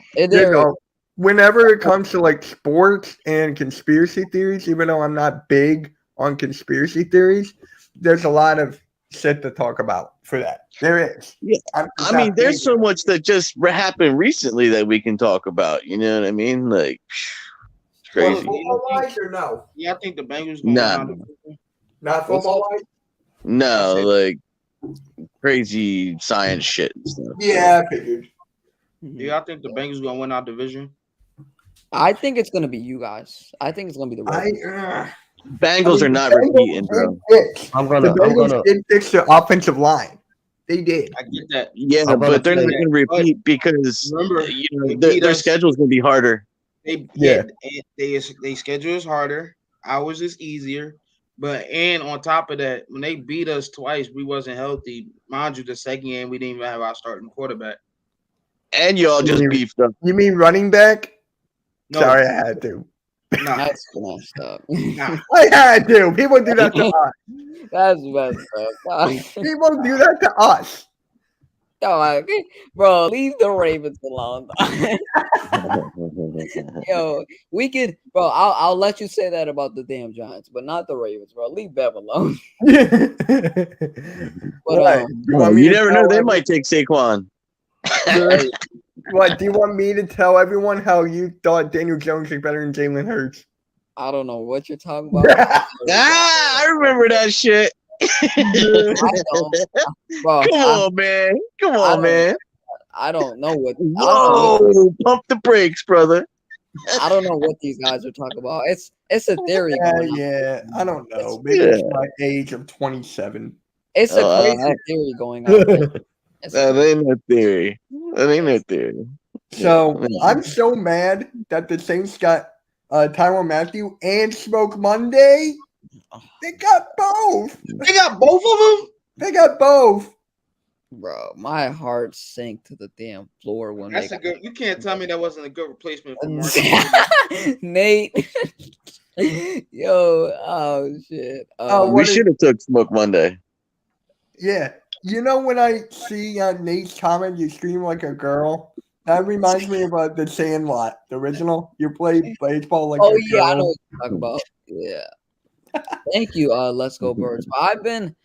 Whenever it comes to like sports and conspiracy theories, even though I'm not big on conspiracy theories, there's a lot of shit to talk about for that. There is. Yeah. I mean, there's so much that just happened recently that we can talk about. You know what I mean? Like, it's crazy. Football-wise or no? Yeah, I think the Bengals going Nah. to win. Not football-wise? No, like crazy science shit and stuff. Yeah, I figured. Yeah, I think the Bengals going to win our division. I think it's gonna be you guys. I think it's gonna be the Ravens. Bengals are not repeating, bro. I'm The gonna Bengals did fix their offensive line. They did. I get that. Yeah, I'm gonna but they're not say- going to repeat because Remember, you know, they beat their us. schedule is going to be harder. They schedule is harder. Ours is easier. But and on top of that, when they beat us twice, we wasn't healthy. Mind you, the second game we didn't even have our starting quarterback. And y'all just beefed up. You mean running back? No. Sorry, I had to. Nah. That's messed up. Nah. I had to. People do that to us. That's messed up. People do that to us. Bro, leave the Ravens alone. Yo, we could, bro. I'll let you say that about the damn Giants, but not the Ravens, bro. Leave Bev alone. But What? You never know. They might take Saquon. What? Do you want me to tell everyone how you thought Daniel Jones was better than Jalen Hurts? I don't know what you're talking about. I remember that shit. Bro, Come on, man. Come on, man. I don't know what. Whoa, pump the brakes, brother. I don't know what these guys are talking about. It's a theory. Going on. Yeah, I don't know. Maybe it's my age of 27. It's a crazy theory going on. That ain't no theory. That ain't no theory. So I'm so mad that the Saints got Tyrann Mathieu and Smoke Monday. They got both. They got both of them. They got both. Bro, my heart sank to the damn floor when That's they a good. You can't tell me that wasn't a good replacement for Marquis. Nate. Yo, oh shit. We should have took Smoke Monday. Yeah. You know when I see Nate's comment, you scream like a girl? That reminds me of the Sandlot, the original. You play baseball like a yeah, girl. I know what you're talking about. Yeah. Thank you, Let's Go Birds. I've been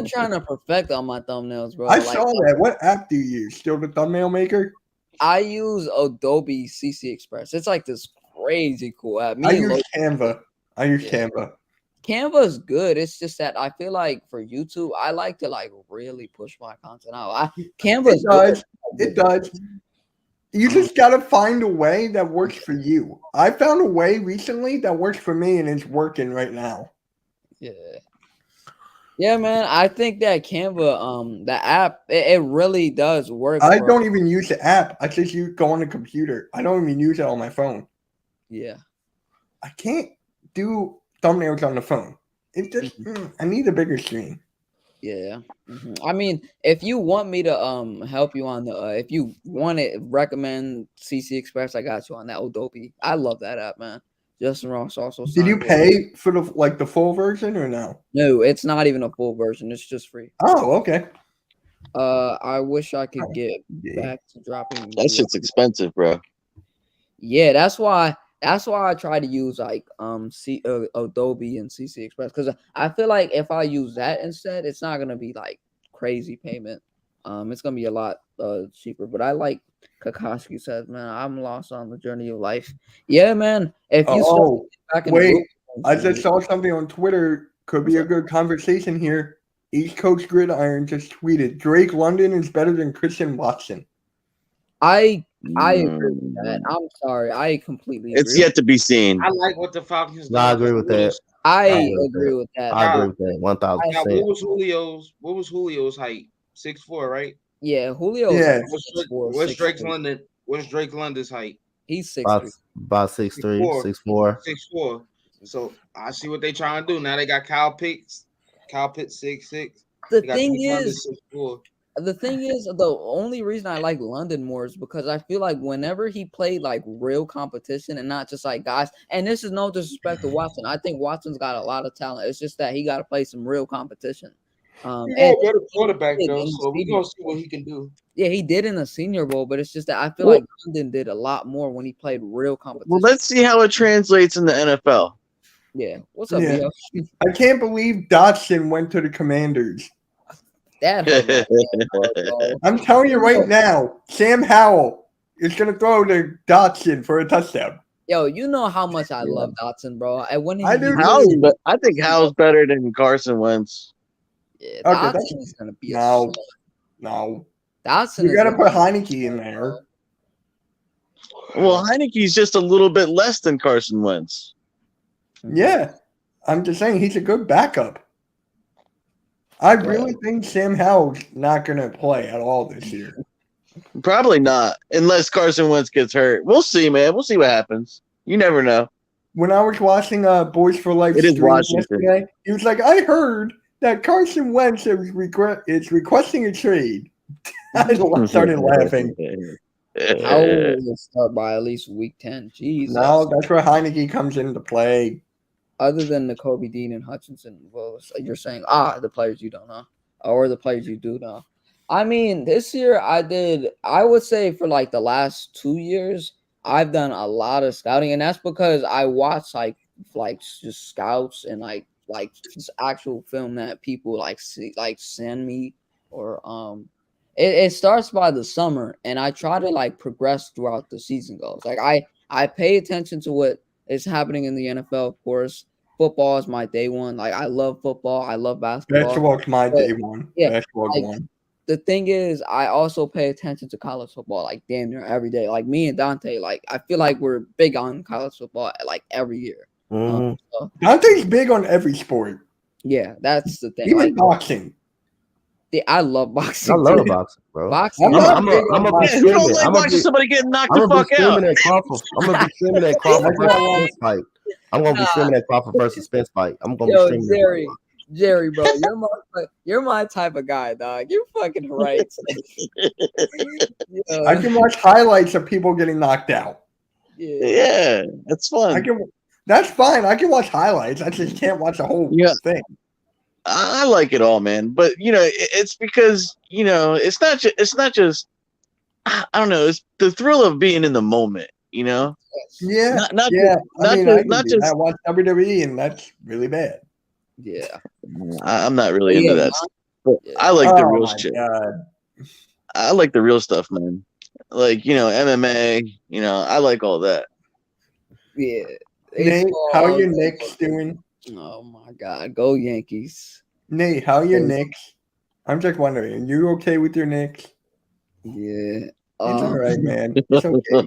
trying to perfect on my thumbnails, bro. I saw that. What app do you use? Still the thumbnail maker? I use Adobe CC Express. It's like this crazy cool app. I use Canva. Canva. Canva is good. It's just that I feel like for YouTube, I like to like really push my content out. Canva does. It does. You just gotta find a way that works for you. I found a way recently that works for me, and it's working right now. Yeah, man. I think that Canva, the app, it really does work. I don't even use the app. I just go on the computer. I don't even use it on my phone. Yeah. I can't do thumbnails on the phone. It just I need a bigger screen. Yeah. I mean, if you want me to help you on the if you want to recommend CC Express, I got you on that Adobe. I love that app, man. Justin Ross also. Did you pay for the full version or no? No, it's not even a full version. It's just free. Oh, okay. I wish I could get back to dropping. That shit's expensive, bro. Yeah, that's why I try to use like Adobe and CC Express, because I feel like if I use that instead, it's not gonna be like crazy payment. It's gonna be a lot cheaper. But I like Kakashi says, man, I'm lost on the journey of life. Yeah, man. If you Oh, back in wait. the I just saw something on Twitter. Could be a good conversation here. East Coast Gridiron just tweeted Drake London is better than Christian Watson. I agree with that. I'm sorry. I completely agree. It's yet to be seen. I like what the Falcons do. No, I agree with that. I agree with that. I agree with that. Now, 1,000%. what was Julio's height? 6'4", right? Yeah, Julio. Yeah. What's Drake's London? What's Drake London's height? He's 6'3". About 6'3", 6'4". 6'4". So I see what they trying to do. Now they got Kyle Pitts 6'6". The thing is, the only reason I like London more is because I feel like whenever he played like real competition and not just like guys, and this is no disrespect to Watson. I think Watson's got a lot of talent. It's just that he got to play some real competition. He's a better quarterback though, so we're gonna see what he can do. Yeah, he did in the Senior Bowl, but it's just that I feel like London did a lot more when he played real competition. Well, let's see how it translates in the NFL. Yeah, what's up, Yeah. I can't believe Dotson went to the Commanders. That I'm telling you right now, Sam Howell is gonna throw to Dotson for a touchdown. Yo, you know how much I love Dotson, bro. And when I do. I think Howell's better than Carson Wentz. Yeah, Okay, Dotson is gonna be no. Dotson. You gotta put Heineke in there. Well, Heineke's just a little bit less than Carson Wentz. Yeah, I'm just saying he's a good backup. I really think Sam Howell's not going to play at all this year. Probably not, unless Carson Wentz gets hurt. We'll see, man. We'll see what happens. You never know. When I was watching Boys for Life yesterday, he was like, I heard that Carson Wentz is requesting a trade. I started laughing. How will start by at least week 10? Jesus. No, that's where Heineke comes into play. Other than the Kobe Dean and Hutchinson, well, you're saying the players you don't know, or the players you do know. I mean, this year I would say for like the last 2 years, I've done a lot of scouting, and that's because I watch like just scouts and like just actual film that people send me, or it starts by the summer, and I try to like progress throughout the season goes. Like I pay attention to what is happening in the NFL, of course. Football is my day one. Like I love football. I love basketball. Basketball's my day one. Yeah, basketball's one. The thing is, I also pay attention to college football like damn near every day. Like me and Dante, like I feel like we're big on college football like every year. So, Dante's big on every sport. Yeah, that's the thing. Even boxing. I love boxing. I love boxing, bro. Boxing. I'm gonna be You don't like watching somebody get knocked the fuck out. I'm gonna be streaming that Crawford versus Spence fight. I'm gonna be streaming that Crawford versus Spence fight. I'm gonna be streaming Jerry, bro, you're my type of guy, dog. You're fucking right. I can watch highlights of people getting knocked out. Yeah, that's fun. That's fine. I can watch highlights. I just can't watch the whole thing. I like it all, man. But it's because it's not just I don't know. It's the thrill of being in the moment. Yeah, not just I watch WWE, and that's really bad. Yeah, I'm not really into that. But I like the real shit. God. I like the real stuff, man. Like MMA. I like all that. Yeah. Nate, how are your Knicks doing? Oh my God, go Yankees! Nate, how are your Knicks? I'm just wondering, are you okay with your Knicks? Yeah. It's all right, man. It's okay.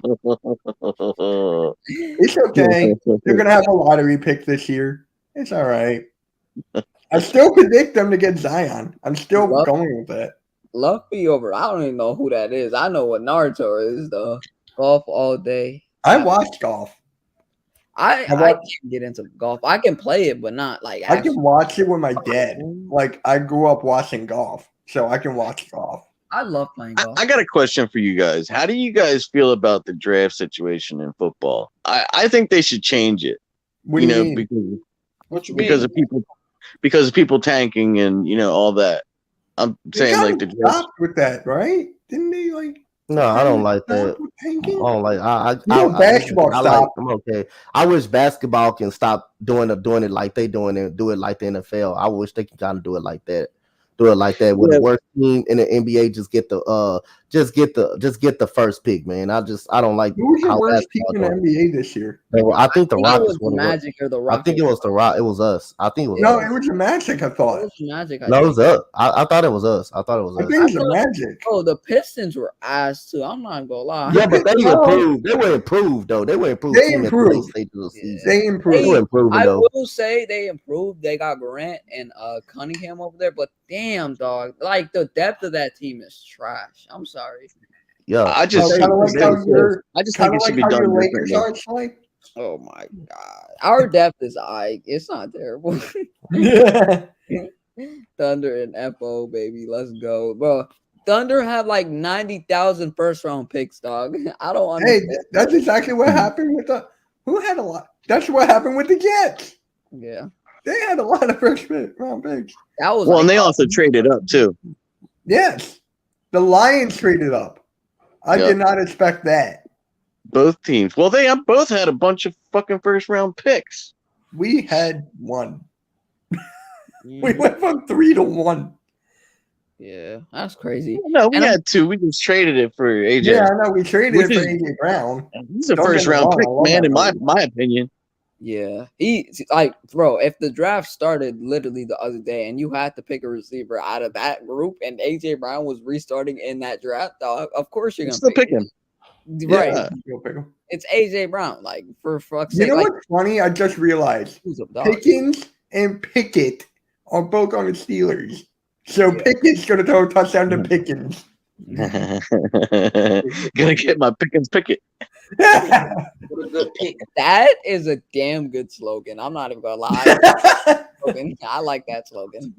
It's okay. They're gonna have a lottery pick this year. It's all right. I still predict them to get Zion. I'm still going with that. Love be over. I don't even know who that is. I know what Naruto is though. Golf all day. I watch golf. I can't get into golf. I can play it, but not like I can watch it with my dad. Like I grew up watching golf, so I can watch golf. I love playing golf. I got a question for you guys. How do you guys feel about the draft situation in football? I think they should change it. Because of people tanking and all that. I'm saying like the draft stopped with that, right? Didn't they like? No, I don't like that. I don't like. Basketball stop. I'm okay. I wish basketball can stop doing it like they doing it. Do it like the NFL. I wish they can kind of do it like that. do it like that. With Yeah. the worst team in the NBA, just get the first pick, man. I don't like Who was the how worst team basketball in goes. the NBA this year? I think the It Rockets was the were the worst. Magic or the I Rockets. think it was the Rock. It was us. I think it was No, us. it was the Magic, I It thought. was the Magic. No, it was us. I thought it was us. I thought it was I us. think it was the Magic. Oh, the Pistons were ass too. I'm not gonna lie. Yeah, but they No. improved. They were improved though. They were improved. They team at the improved. late stage of the season. They They improved. were improving I though. will say they improved. They got Grant and Cunningham over there, but damn, dog, like the depth of that team is trash. I'm sorry. Yeah, I just Kind of like they- how they- your I just kind think of it should like be how done your Lakers differently. are, Slay. Oh my god, our depth is it's not terrible. Yeah. Thunder and FO, baby, let's go, bro. Thunder have like 90,000 first round picks, dog. I don't Hey, understand. that's exactly what happened with the. Who had a lot? That's what happened with the Jets. Yeah, They had a lot of first round picks. that was Well, like, and they also traded up too. Yes, the Lions traded up. I Yeah. did not expect that. Both teams. Well, they both had a bunch of fucking first round picks. We had one. Mhm. We went from 3 to 1. Yeah, that's crazy. No, we And had two. We just traded it for AJ. Yeah, I know. We traded Which it for is- AJ Brown. He's a Don't get first me round wrong, pick, I love man. that In player. my opinion. Yeah, he like, bro. If the draft started literally the other day, and you had to pick a receiver out of that group, and AJ Brown was restarting in that draft, dog, of course you're I'm gonna still pick him. Right? Yeah. Go pick 'em. It's AJ Brown. Like, for fuck's You sake, know like, what's funny? I just realized who's a dog? Pickens and Pickett are both on the Steelers. So Yeah. Pickett's going to throw a touchdown to Pickens. Gonna get my Pickens picket. What a good pick. That is a damn good slogan. I'm not even gonna lie. Slogan. I like that slogan.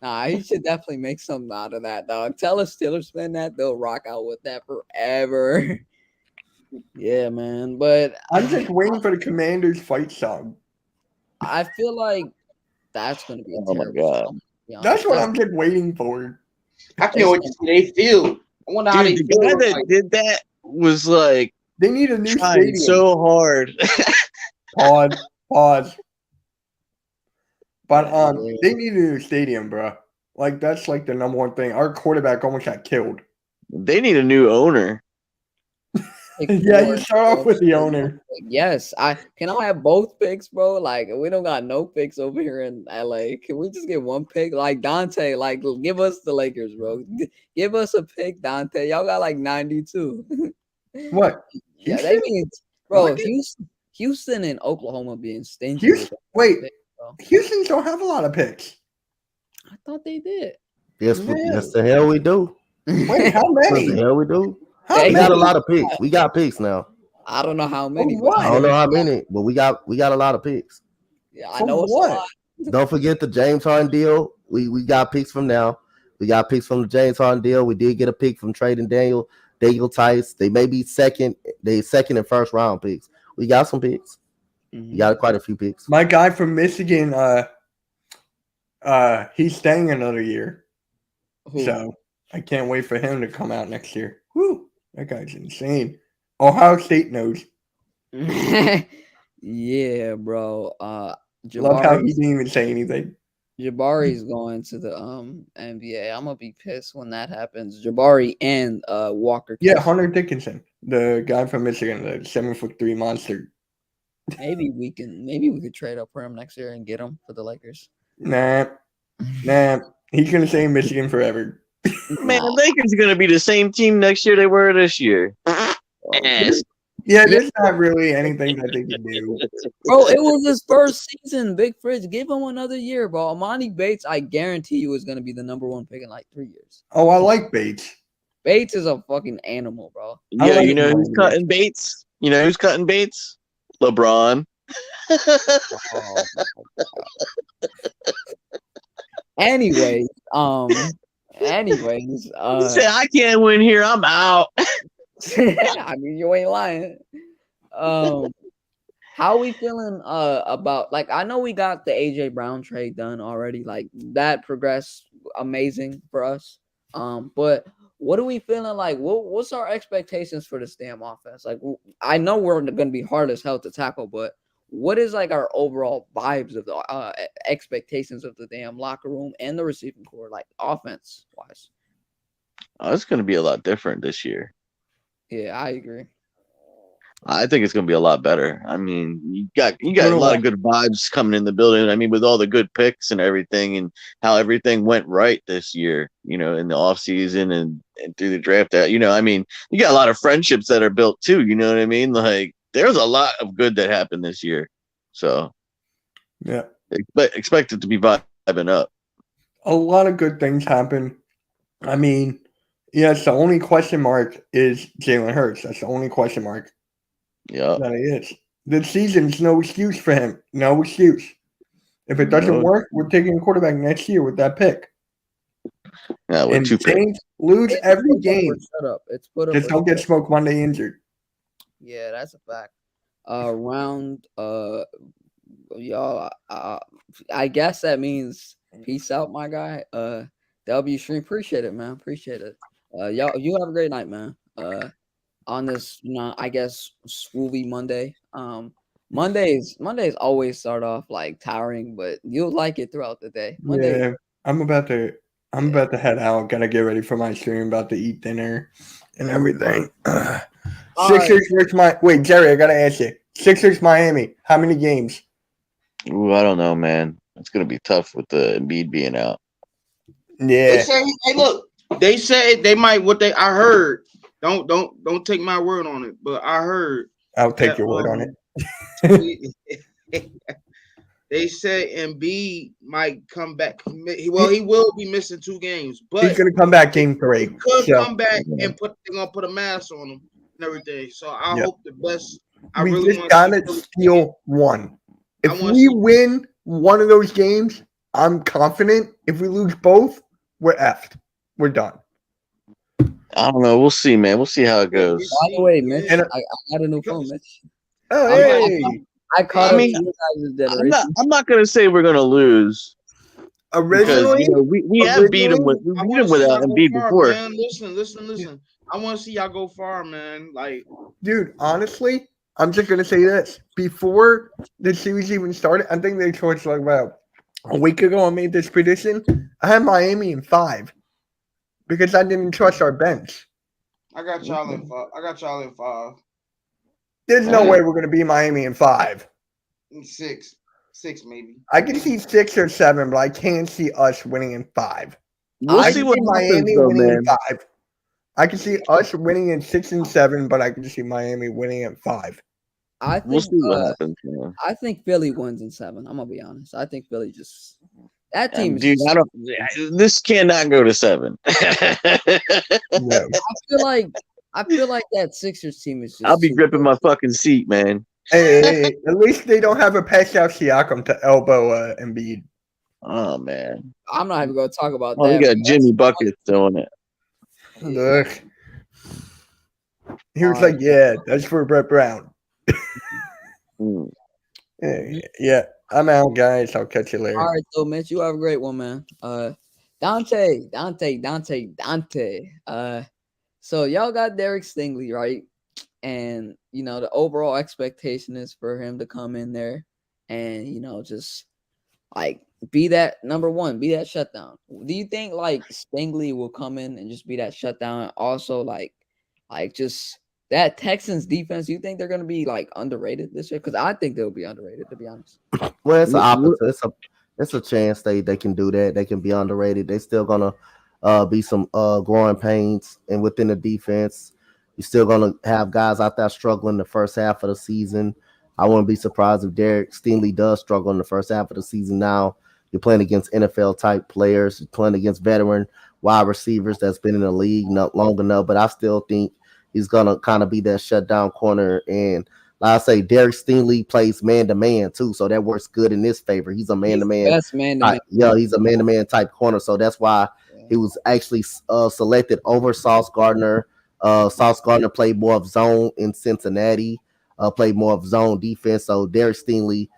Nah, he should definitely make something out of that, dog. Tell a Steelers fan that they'll rock out with that forever. Yeah, man. But I'm just waiting for the Commanders fight song. I feel like that's gonna be a Oh my terrible God. song, to be honest. That's what I'm just waiting for. I can't wait to see they feel. I wonder how they Dude, the feel. guy that like, did that was like They need a new trying stadium. so hard. Pause. But Yeah. they need a new stadium, bro. Like that's like the number one thing. Our quarterback almost got killed. They need a new owner. Yeah, you start off with the owner. Yes, can I have both picks, bro? Like, we don't got no picks over here in LA. Can we just get one pick? Like Dante, like, give us the Lakers, bro. Give us a pick, Dante. Y'all got like 92. What? Yeah, they mean, bro. What? Houston and Oklahoma being stingy. Houston, wait, Pick, bro. Houston don't have a lot of picks. I thought they did. Yes, Yeah. yes, the hell we do. Wait, how Yes, many? the hell we do. How Hey, We got a many? lot of picks. We got picks now. I don't know how many. what? I don't know how many, but we got a lot of picks. Yeah, I For know it's what? a lot. Don't forget the James Harden deal. We got picks from now. We got picks from the James Harden deal. We did get a pick from trading Daniel Tice. They may be second. They second and first round picks. We got some picks. We got quite a few picks. My guy from Michigan, he's staying another year. Who? So I can't wait for him to come out next year. Woo, that guy's insane. Ohio State knows. Yeah, bro. Love how he Jabari, didn't even say anything. Jabari's going to the NBA. I'm gonna be pissed when that happens. Jabari and Walker. Yeah, Kessler. Hunter Dickinson, the guy from Michigan, the 7'3" monster. Maybe we could trade up for him next year and get him for the Lakers. Nah, he's gonna stay in Michigan forever. Man, the Lakers are gonna be the same team next year they were this year. Ass. Yeah, there's not really anything that they can do. Bro, it was his first season. Big Fridge, give him another year, bro. Amani Bates, I guarantee you, is gonna be the number one pick in like 3 years. Oh, I like Bates. Bates is a fucking animal, bro. I Yeah, like you know him. who's cutting baits? You know who's cutting baits? LeBron. Oh, my God. Anyways, He said, I can't win here. I'm out. I mean, you ain't lying. How we feeling about, like, I know we got the AJ Brown trade done already, like that progressed amazing for us. But what are we feeling like? What's our expectations for this damn offense? Like, I know we're gonna be hard as hell to tackle, but what is like our overall vibes of the expectations of the damn locker room and the receiving core, like offense wise? It's going to be a lot different this year. Yeah, I agree. I think it's going to be a lot better. I mean, you got a lot of good vibes coming in the building. I mean, with all the good picks and everything, and how everything went right this year, in the offseason and through the draft. I mean, you got a lot of friendships that are built too. You know what I mean? Like, there's a lot of good that happened this year. So, yeah, expect it to be vibing up. A lot of good things happen. I mean, yes, the only question mark is Jalen Hurts. That's the only question mark. Yeah, that he is. This season's no excuse for him. No excuse. If it doesn't work, we're taking a quarterback next year with that pick. Yeah, with and 2 picks. Saints lose every game. Shut up. It's put up. Just don't get smoked Monday injured. Yeah, that's a fact. Round y'all. I guess that means peace out, my guy. W Stream, appreciate it, man. Appreciate it. Y'all, you have a great night, man. On this, I guess swoovy Monday. Mondays always start off like tiring, but you'll like it throughout the day. Monday, Yeah, I'm about to head out. Gotta get ready for my stream. About to eat dinner and everything. Sixers versus wait, Jerry, I gotta ask you. Sixers Miami. How many games? Ooh, I don't know, man. It's gonna be tough with the Embiid being out. Yeah. They say, hey, look. They say they might. I heard. Don't take my word on it, but I heard. I'll take your word on it. They said Embiid might come back. He will be missing 2 games, but he's gonna come back game 3. He could come back and they're gonna put a mask on him and everything. So I hope the best. We just gotta steal one. If we win one of those games, I'm confident. If we lose both, we're effed. We're done. I don't know. We'll see, man. We'll see how it goes. By the way, Mitch, I got a new phone, Mitch. Oh, hey. I caught up to you guys' generation. I'm not gonna say we're gonna lose. Originally, because, we have beat him without Embiid before. Man. Listen. I want to see y'all go far, man. Like, dude, honestly, I'm just gonna say this. Before the series even started, I think they told like about a week ago I made this prediction. I had Miami in 5 because I didn't trust our bench. I got y'all in 5. There's no way we're gonna be Miami in 5. 6 maybe. I can see 6 or 7, but I can't see us winning in 5. We'll see what Miami winning in 5. I can see us winning in 6 and 7, but I can see Miami winning in 5. We'll see what happens. Yeah. I think Philly wins in 7. I'm gonna be honest. I think Philly just that team. Dude, this cannot go to 7. No. I feel like that Sixers team is just. I'll be gripping my fucking seat, man. Hey, at least they don't have a Pascal Siakam to elbow Embiid. Oh man, I'm not even gonna talk about that. We got Jimmy Buckets doing it. Look, he was like, "Yeah, that's for Brett Brown." Yeah, I'm out, guys. I'll catch you later. All right, so Mitch, you have a great one, man. Dante. So y'all got Derek Stingley, right? And the overall expectation is for him to come in there and just like be that number one, be that shutdown. Do you think like Stingley will come in and just be that shutdown? Also, like just that Texans defense, you think they're gonna be like underrated this year? Because I think they'll be underrated, to be honest. Well, it's the opposite. It's a chance they can do that. They can be underrated. They still gonna be some growing pains, and within the defense, you're still gonna have guys out there struggling the first half of the season. I wouldn't be surprised if Derek Stingley does struggle in the first half of the season. Now you're playing against NFL type players, you're playing against veteran wide receivers that's been in the league not long enough, but I still think he's gonna kind of be that shutdown corner. And like I say, Derek Stingley plays man-to-man too, so that works good in his favor. He's a man-to-man. He's a man-to-man type corner, so that's why he was actually selected over Sauce Gardner. Sauce Gardner played more of zone in Cincinnati, played more of zone defense. So Derek Stingley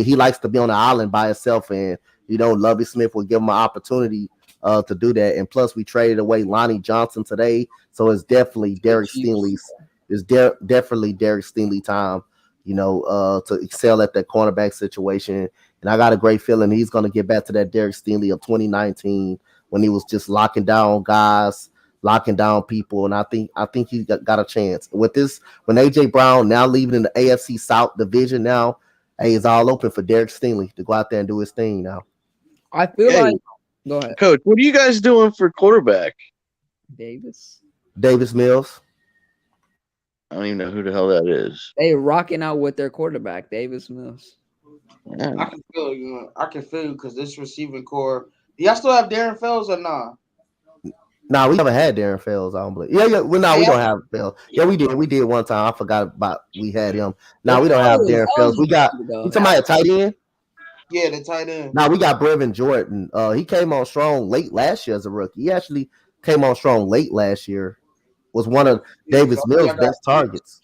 he likes to be on the island by himself, and Lovie Smith will give him an opportunity to do that. And plus, we traded away Lonnie Johnson today, so it's definitely Derek Stingley's. It's definitely Derek Stingley time to excel at that cornerback situation. And I got a great feeling he's going to get back to that Derek Stingley of 2019 when he was just locking down guys, locking down people. And I think he got a chance with this. When AJ Brown now leaving in the AFC South division now, hey, it's all open for Derek Stingley to go out there and do his thing now. I feel like go ahead. Coach, what are you guys doing for quarterback? Davis Mills. I don't even know who the hell that is. They rocking out with their quarterback, Davis Mills. Yeah. I can feel because this receiving core. Do y'all still have Darren Fells or nah? Nah, we never had Darren Fells. I don't believe. Yeah. Well, no, we don't have Fells. Yeah, we did. We did one time. I forgot about we had him. Now we don't have Darren Fells. We got you talking about a tight end? Yeah, the tight end. Now we got Brevin Jordan. He came on strong late last year as a rookie. He actually came on strong late last year. Was one of Davis Mills' best targets.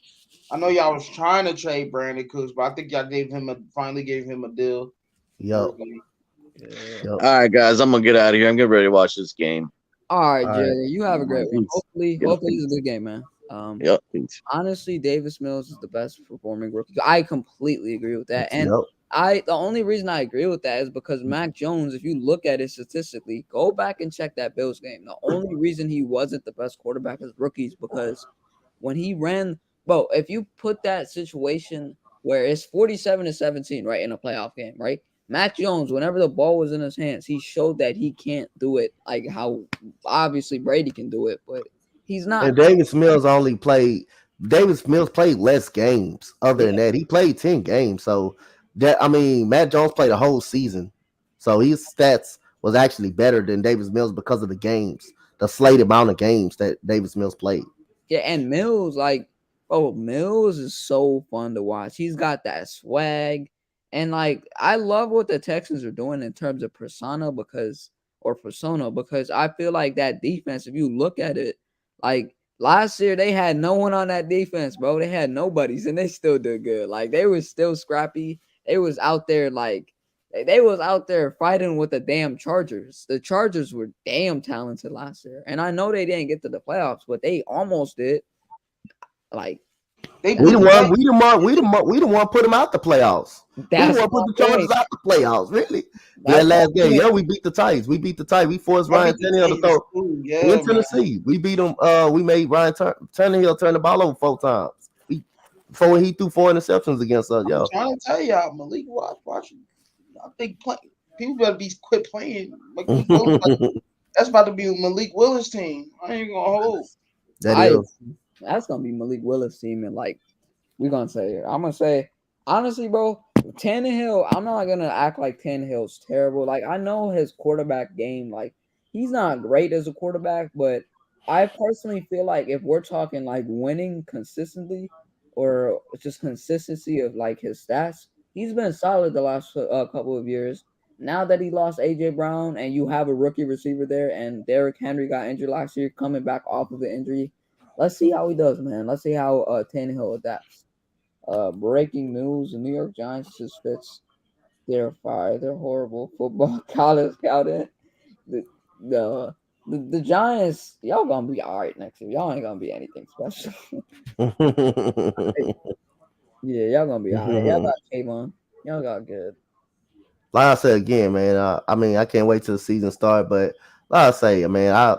I know y'all was trying to trade Brandon Cooks, but I think y'all finally gave him a deal. Yep. All right, guys, I'm gonna get out of here. I'm getting ready to watch this game. All right, Jerry. You have a great one. Hopefully it's a good game, man. Yep. Honestly, Davis Mills is the best performing rookie. I completely agree with that. And the only reason I agree with that is because Mac Jones, if you look at it statistically, go back and check that Bills game. The only reason he wasn't the best quarterback as rookies because when he ran, if you put that situation where it's 47-17, right, in a playoff game, right? Mac Jones, whenever the ball was in his hands, he showed that he can't do it like how obviously Brady can do it, but he's not. And Davis Mills played less games. Other than that, he played 10 games. So Matt Jones played a whole season. So his stats was actually better than Davis Mills because of the games, the slate amount of games that Davis Mills played. Yeah, and Mills, Mills is so fun to watch. He's got that swag. And I love what the Texans are doing in terms of persona because I feel like that defense, if you look at it, last year they had no one on that defense, bro. They had nobodies and they still did good. They were still scrappy. They was out there they was out there fighting with the damn Chargers. The Chargers were damn talented last year. And I know they didn't get to the playoffs, but they almost did. We the one put them out the playoffs. That's we the one put the Chargers out the playoffs. Really? That last game, we beat the Titans. We forced Ryan Tannehill to throw in Tennessee. We beat them. We made Ryan Tannehill turn the ball over 4 times. Before he threw 4 interceptions against us, yo. I'm trying to tell y'all, Malik, watch. I think people better quit playing. That's about to be Malik Willis' team. I ain't gonna hold. That's gonna be Malik Willis' team, and I'm gonna say honestly, bro, Tannehill. I'm not gonna act like Tannehill's terrible. I know his quarterback game, he's not great as a quarterback, but I personally feel like if we're talking winning consistently or just consistency of his stats, he's been solid the last couple of years. Now that he lost AJ Brown and you have a rookie receiver there, and Derrick Henry got injured last year, coming back off of the injury. Let's see how he does, man. Let's see how Tannehill adapts. Breaking news: the New York Giants just fits. They're fired. They're horrible. Football college scouting. The Giants, y'all gonna be all right next year. Y'all ain't gonna be anything special. Yeah, y'all gonna be all right. Y'all got Kayvon. Y'all got good. Like I said again, man. I can't wait till the season start. But like I say, man,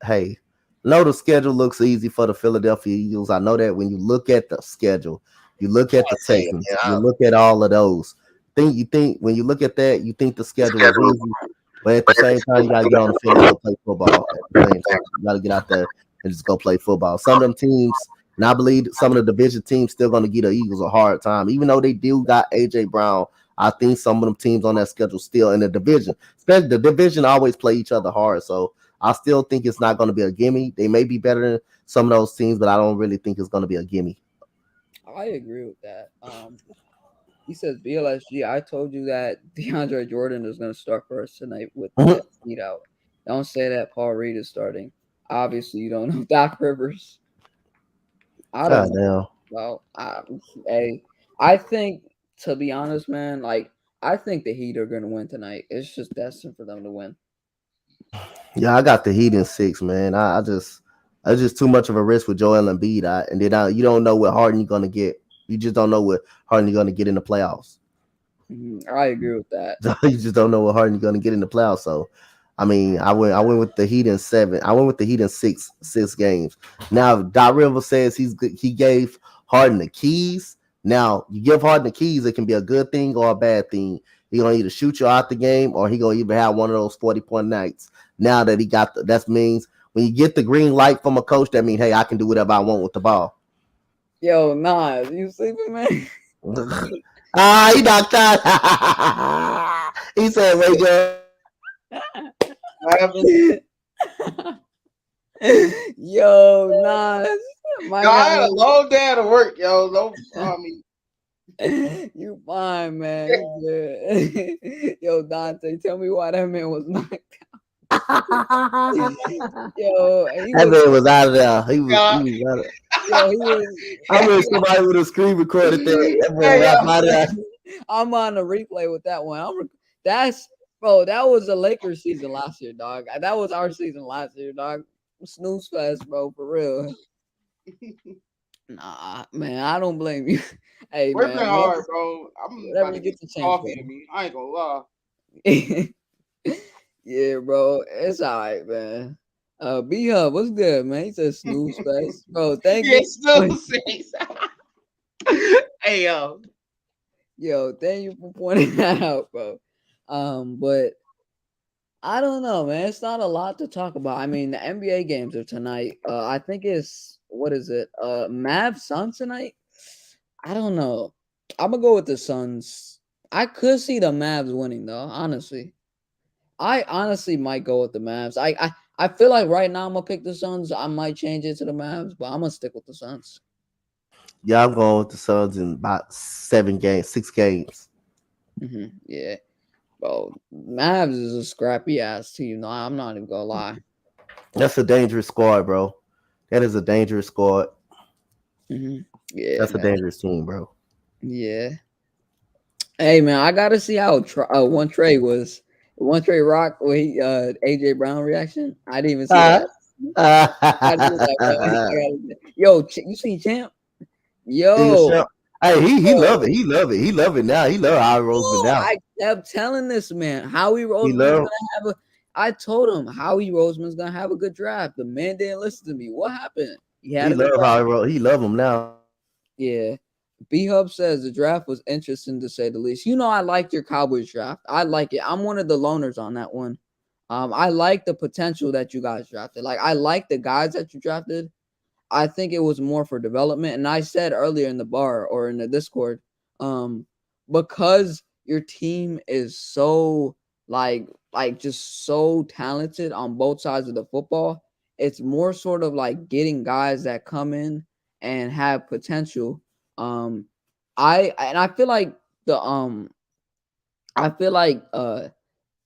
hey. No, the schedule looks easy for the Philadelphia Eagles. I know that when you look at the schedule, you look at the Texans, you look at all of those. When you look at that, you think the schedule is easy, but at the same time, you gotta get on the field and go play football. At the same time, you gotta get out there and just go play football. Some of them teams, and I believe some of the division teams still gonna give the Eagles a hard time, even though they do got AJ Brown. I think some of them teams on that schedule still in the division. Especially the division always play each other hard, so I still think it's not going to be a gimme. They may be better than some of those teams, but I don't really think it's going to be a gimme. I agree with that. He says BLSG. I told you that DeAndre Jordan is going to start first tonight with the beat out. Don't say that Paul Reed is starting. Obviously, you don't know Doc Rivers. I don't know. Well, I think, to be honest, man, I think the Heat are going to win tonight. It's just destined for them to win. Yeah, I got the Heat in 6, man. It's just too much of a risk with Joel Embiid. And then you don't know what Harden you're gonna get. You just don't know what Harden going to get in the playoffs. I agree with that. You just don't know what Harden going to get in the playoffs. So, I mean, I went with the Heat in 7. I went with the Heat in six games. Now, Doc Rivers says he gave Harden the keys. Now, you give Harden the keys, it can be a good thing or a bad thing. He gonna either shoot you out the game or he gonna even have one of those 40-point nights. Now that he got that means when you get the green light from a coach, that means, hey, I can do whatever I want with the ball. Yo, Nas, you sleeping, man? He knocked out. He said, wake up. Yo, Nas. I had a long day to work, yo. No, I mean, you fine, man. You good. Yo, Dante, tell me why that man was knocked out. Yo, that man was out of there. He was out of there. Yo, he was. I wish somebody would have screen recorded that. That man was out of there. I'm on the replay with that one. That was the Lakers season last year, dog. That was our season last year, dog. Snooze fest, bro, for real. Nah, man, I don't blame you. Hey, working man, hard, bro. I'm about to get the chance, coffee to me. I ain't gonna lie. Yeah, bro, it's all right, man. B-Hub, what's good, man? He said snooze fest, bro. Thank you. Snooze Hey, yo, thank you for pointing that out, bro. But I don't know, man. It's not a lot to talk about. I mean, the NBA games are tonight. I think it's what is it? Mavs Suns tonight. I don't know. I'm gonna go with the Suns. I could see the Mavs winning though. Honestly, I honestly might go with the Mavs. I feel like right now I'm gonna pick the Suns. I might change it to the Mavs, but I'm gonna stick with the Suns. Yeah, I'm going with the Suns in about 6 games. Yeah. Bro, Mavs is a scrappy ass team. No, I'm not even gonna lie. That's a dangerous squad, bro. That is a dangerous squad. Yeah, that's a dangerous team, bro. Yeah. Hey, man, I gotta see how one trade was. One trade rock with AJ Brown reaction. I didn't even see that. Yo, you see Champ? Yo. Hey, he love it. He love it. He love it now. He love Howie Roseman now. I kept telling this man, Howie Roseman's gonna have I told him Howie Roseman's gonna have a good draft. The man didn't listen to me. What happened? He love Howie. He love him now. Yeah. B-Hub says the draft was interesting to say the least. You know, I liked your Cowboys draft. I like it. I'm one of the loners on that one. I like the potential that you guys drafted. Like, I like the guys that you drafted. I think it was more for development. And I said earlier in the bar or in the Discord, because your team is so like just so talented on both sides of the football, it's more sort of like getting guys that come in and have potential. I feel like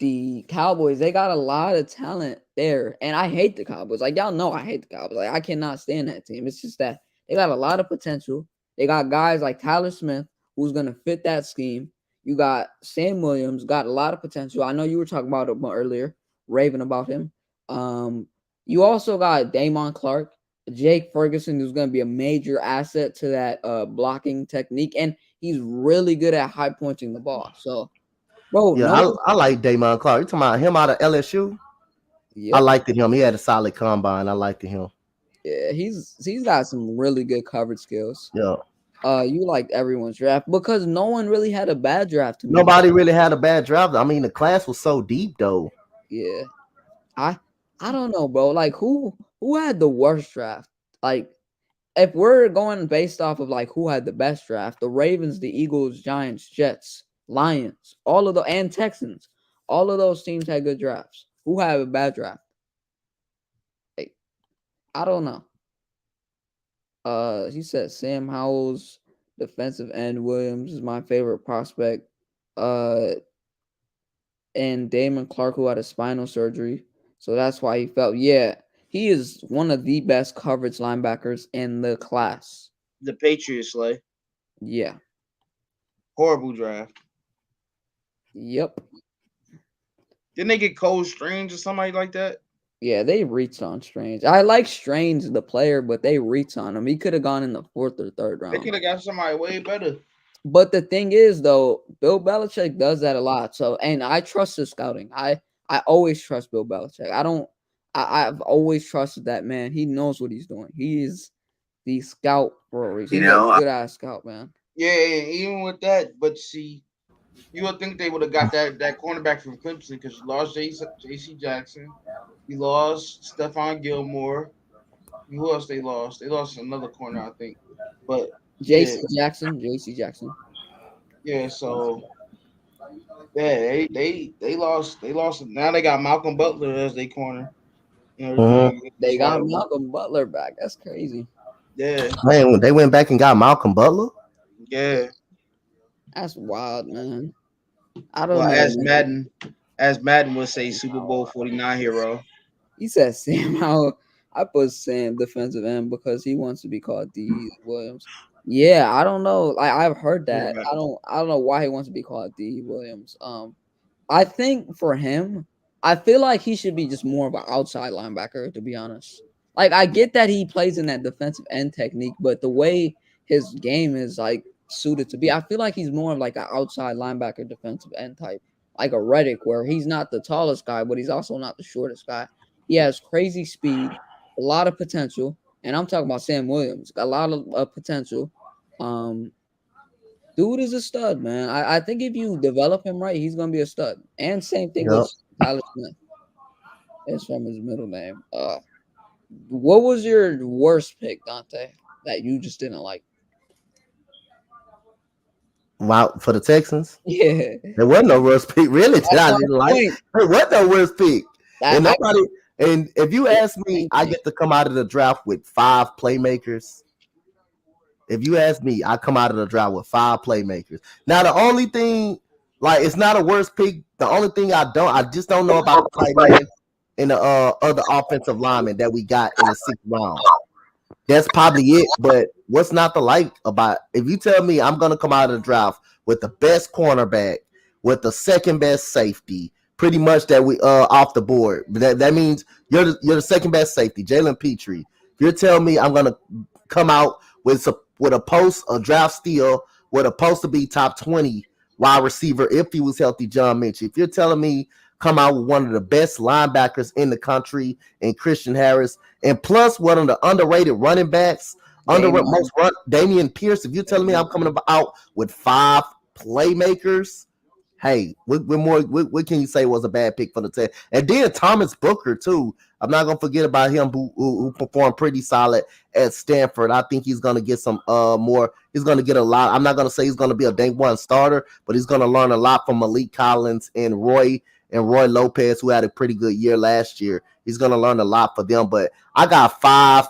the Cowboys, they got a lot of talent there. And I hate the Cowboys. Like, y'all know I hate the Cowboys. Like, I cannot stand that team. It's just that they got a lot of potential. They got guys like Tyler Smith, who's going to fit that scheme. You got Sam Williams, got a lot of potential. I know you were talking about him earlier, raving about him. You also got Damon Clark, Jake Ferguson, who's going to be a major asset to that blocking technique. And he's really good at high pointing the ball. So, bro, yeah, I like Damon Clark. You talking about him out of LSU? Yep. I liked him. He had a solid combine. I liked him. Yeah, he's got some really good coverage skills. Yeah. You liked everyone's draft because no one really had a bad draft to me. Nobody really had a bad draft. I mean, the class was so deep though. Yeah. I don't know, bro. Like who had the worst draft? Like if we're going based off of like who had the best draft, the Ravens, the Eagles, Giants, Jets, Lions, and Texans, all of those teams had good drafts. Who had a bad draft? Hey, I don't know. He said Sam Howell's defensive end Williams is my favorite prospect. And Damon Clark, who had a spinal surgery, so that's why he felt. Yeah, he is one of the best coverage linebackers in the class. The Patriots, like. Yeah. Horrible draft. Yep. Didn't they get Cole Strange or somebody like that? Yeah, they reached on Strange. I like Strange, the player, but they reached on him. He could have gone in the 4th or 3rd They round. could have got somebody way better. But the thing is, though, Bill Belichick does that a lot. So, and I trust his scouting. I always trust Bill Belichick. I've always trusted that man. He knows what he's doing. He is the scout for a reason. He's a good ass scout, man. Yeah, and even with that, but see, you would think they would have got that cornerback from Clemson because you lost J.C. Jackson, you lost Stephon Gilmore. Who else they lost? They lost another corner, I think. But JC Jackson. yeah. So yeah, they lost. Now they got Malcolm Butler as their corner. And everything. They got Malcolm Butler back. That's crazy. Yeah, Man, they went back and got Malcolm Butler. yeah. That's wild, man. I don't Well, know. as Madden would say, Super Bowl 49 hero. He said Sam Howell. I put Sam defensive end because he wants to be called D Williams. Yeah, I don't know. Like I've heard that. I don't know why he wants to be called D Williams. I think for him, I feel like he should be just more of an outside linebacker, to be honest. Like I get that he plays in that defensive end technique, but the way his game is like suited to be, I feel like he's more of like an outside linebacker defensive end type, like a Reddick, where he's not the tallest guy, but he's also not the shortest guy. He has crazy speed, a lot of potential, and I'm talking about Sam Williams, a lot of potential. Dude is a stud, man. I think if you develop him right, he's gonna be a stud. And same thing with Tyler Smith. It's from his middle name. What was your worst pick, Dante, that you just didn't like? Wow, for the Texans? Yeah. There wasn't no worst pick, really. That I didn't like. There wasn't no worst pick. And nobody. And if you ask me, I get to come out of the draft with 5 playmakers. If you ask me, I come out of the draft with 5 playmakers. Now, the only thing, like, it's not a worst pick. The only thing I just don't know about the tight end and the other offensive linemen that we got in the 6th round. That's probably it. But what's not to like about, if you tell me I'm going to come out of the draft with the best cornerback, with the second best safety, pretty much that we off the board. That means you're the second best safety, Jalen Petrie. If you're telling me I'm going to come out with a draft steal, with a supposed to be top 20 wide receiver if he was healthy, John Minchie. If you're telling me come out with one of the best linebackers in the country in Christian Harris, and plus one of the underrated running backs, Damien Pierce. If you're telling me I'm coming out with 5 playmakers, hey, what can you say was a bad pick for the Texans? And then Thomas Booker too. I'm not gonna forget about him who performed pretty solid at Stanford. I think he's gonna get some more. He's gonna get a lot. I'm not gonna say he's gonna be a day one starter, but he's gonna learn a lot from Malik Collins and Roy Lopez, who had a pretty good year last year. He's gonna learn a lot for them. But I got 5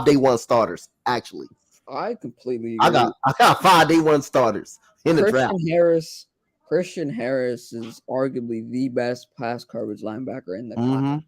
day one starters actually. I completely agree. I got 5 day one starters in the draft. Christian Harris is arguably the best pass coverage linebacker in the class.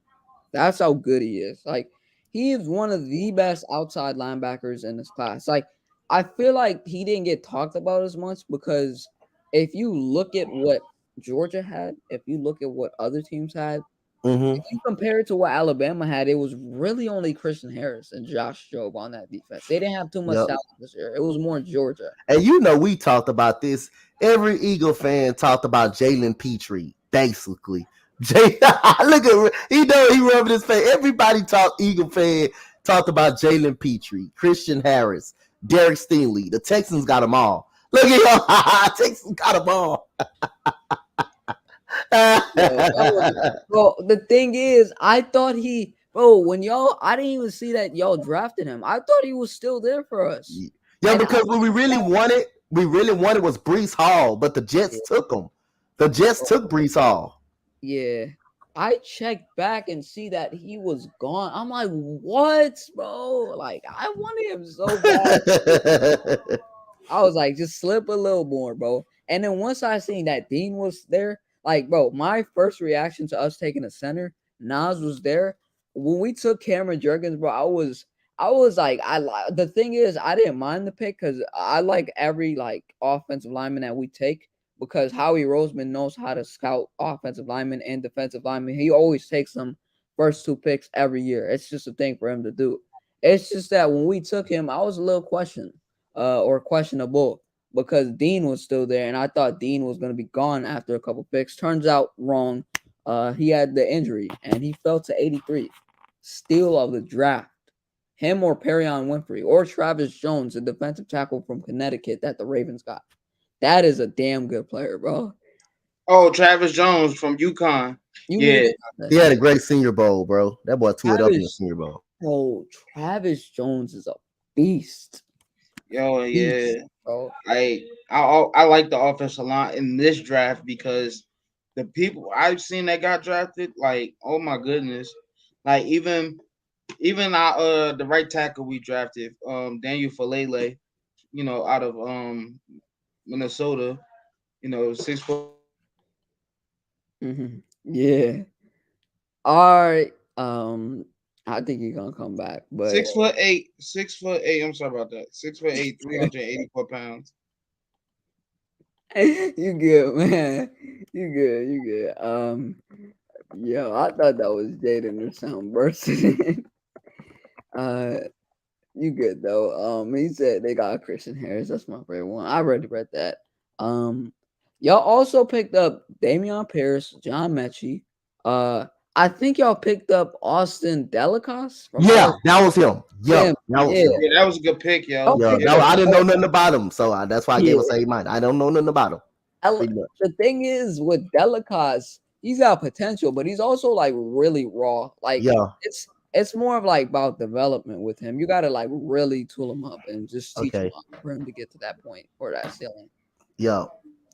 That's how good he is. Like, he is one of the best outside linebackers in this class. Like, I feel like he didn't get talked about as much because if you look at what Georgia had, if you look at what other teams had, if you compare it to what Alabama had, it was really only Christian Harris and Josh Jobe on that defense. They didn't have too much talent this year. It was more Georgia. And we talked about this. Every Eagle fan talked about Jalen Petrie, basically. Look at he rubbing his face. Everybody Eagle fan talked about Jalen Petrie, Christian Harris, Derek Stingley. The Texans got them all. Look at y'all. Texans got them all. Well, the thing is, I thought I didn't even see that y'all drafted him. I thought he was still there for us. Yeah, because what we really wanted was Breece Hall, but the Jets took him. The Jets took Breece Hall. Yeah. I checked back and see that he was gone. I'm like, what, bro? Like, I wanted him so bad. I was like, just slip a little more, bro. And then once I seen that Dean was there, like, bro, my first reaction to us taking a center, Nas was there. When we took Cameron Jurgens, bro, I was like, the thing is, I didn't mind the pick because I like every like offensive lineman that we take. because Howie Roseman knows how to scout offensive linemen and defensive linemen. He always takes them first 2 picks every year. It's just a thing for him to do. It's just that when we took him, I was a little questionable because Dean was still there, and I thought Dean was going to be gone after a couple picks. Turns out wrong. He had the injury, and he fell to 83. Steal of the draft. Him or Perion Winfrey or Travis Jones, a defensive tackle from Connecticut that the Ravens got. That is a damn good player, bro. Oh, Travis Jones from Uconn. Yeah. He had a great Senior Bowl, bro. That boy threw it up in the Senior Bowl. Bro, Travis Jones is a beast. Yo, yeah. Bro. I like the offensive line in this draft because the people I've seen that got drafted, like, oh my goodness. Like even the right tackle we drafted, Daniel Falele, out of Minnesota, 6 foot. Mm-hmm. Yeah. All right. I think he's gonna come back, but 6'8", 6'8". I'm sorry about that. 6'8", 384 pounds. You good, man. You good. Yo, I thought that was Jaden or something bursting. You good though. He said they got Christian Harris. That's my favorite one. I already read that. Y'all also picked up Damien Pierce, John Mechie. I think y'all picked up Austin Delicos. That was him. Him. That was a good pick, yo. I didn't know nothing about him, so that's why I gave us a mine. I don't know nothing about him. The thing is with Delicos, he's got potential, but he's also like really raw. Like it's more of like about development with him. You gotta like really tool him up and just teach him for him to get to that point or that ceiling.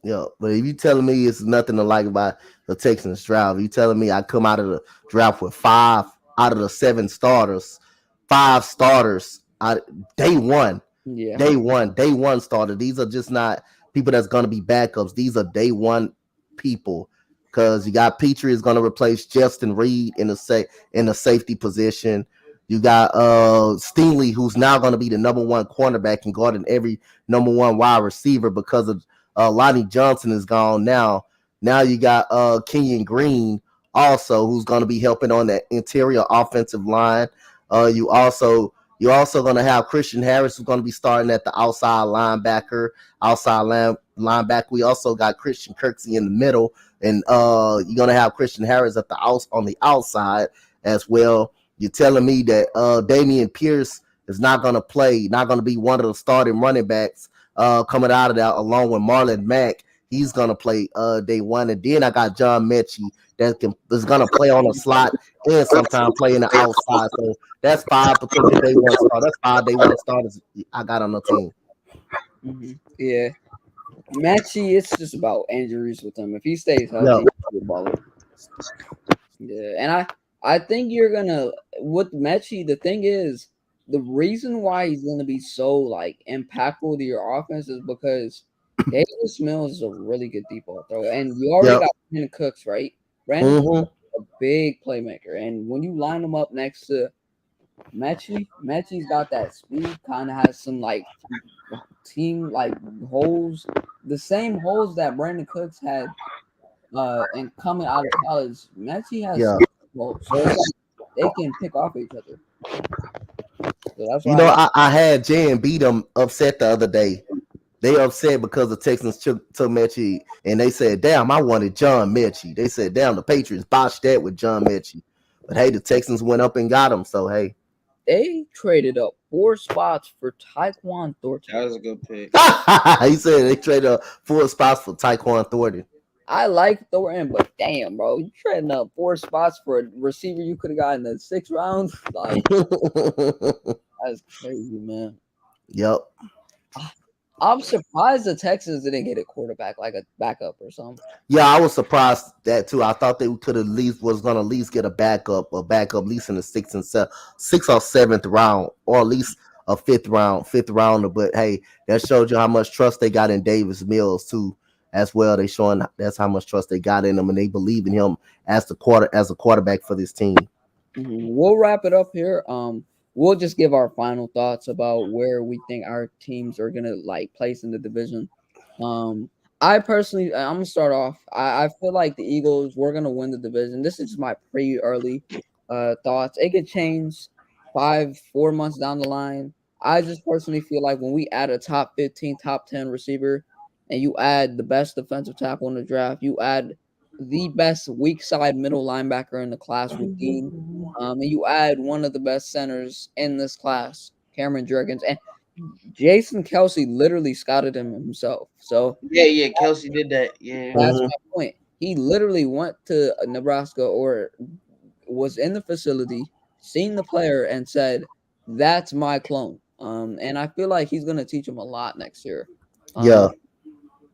But if you telling me it's nothing to like about the Texans draft, you telling me I come out of the draft with 5 out of the 7 starters, 5 starters day one. Yeah. Day one starter. These are just not people that's gonna be backups. These are day one people. Because you got Petrie is gonna replace Justin Reed in the safety position. You got Stingley, who's now gonna be the number 1 cornerback and guarding every number 1 wide receiver because of Lonnie Johnson is gone now. Now you got Kenyon Green also, who's going to be helping on that interior offensive line. You also going to have Christian Harris, who's going to be starting at the outside linebacker. We also got Christian Kirksey in the middle, and you're going to have Christian Harris on the outside as well. You're telling me that Damien Pierce is not going to play, not going to be one of the starting running backs coming out of that, along with Marlon Mack. He's gonna play day one, and then I got John Mechie is gonna play on the slot and sometimes play in the outside. So that's 5 potential day one starters. That's 5 day one starters I got on the team. Mm-hmm. Yeah, Mechie, it's just about injuries with him. If he stays healthy, he'll ball. Yeah, and I think you're gonna with Mechie. The thing is, the reason why he's going to be so like impactful to your offense is because Davis Mills is a really good deep ball thrower, and you already got Brandon Cooks, right? Brandon Cooks is a big playmaker, and when you line him up next to Mechie's got that speed, kind of has some like team like holes, the same holes that Brandon Cooks had, and coming out of college. Mechie has holes, so it's like they can pick off each other. So that's why I had Jay and beat them upset the other day. They upset because the Texans took Mechie, and they said, damn, I wanted John Mechie. They said, damn, the Patriots botched that with John Mechie. But hey, the Texans went up and got him, so hey. They traded up 4 spots for Tyquan Thornton. That was a good pick. He said they traded up 4 spots for Tyquan Thornton. I like Thornton, but damn, bro, you trading up 4 spots for a receiver you could have got in the 6th round. Like, that's crazy, man. Yep. I'm surprised the Texans didn't get a quarterback, like a backup or something. Yeah, I was surprised that too. I thought they could at least get a backup at least in the 6th or 7th round, or at least a 5th rounder. But hey, that showed you how much trust they got in Davis Mills too. As well, they showing that's how much trust they got in him, and they believe in him as a quarterback for this team. Mm-hmm. We'll wrap it up here. We'll just give our final thoughts about where we think our teams are gonna like place in the division. I'm gonna start off. I feel like the Eagles we're gonna win the division. This is just my pre-early thoughts. It could change 4 months down the line. I just personally feel like when we add a top 15, top 10 receiver, and you add the best defensive tackle in the draft, you add the best weak side middle linebacker in the class with Dean, and you add one of the best centers in this class, Cameron Jurgens, and Jason Kelsey literally scouted him himself. So Yeah, Kelsey did that. Yeah. that's Mhm. my point. He literally went to Nebraska or was in the facility, seen the player, and said, "That's my clone." And I feel like he's gonna teach him a lot next year. Yeah.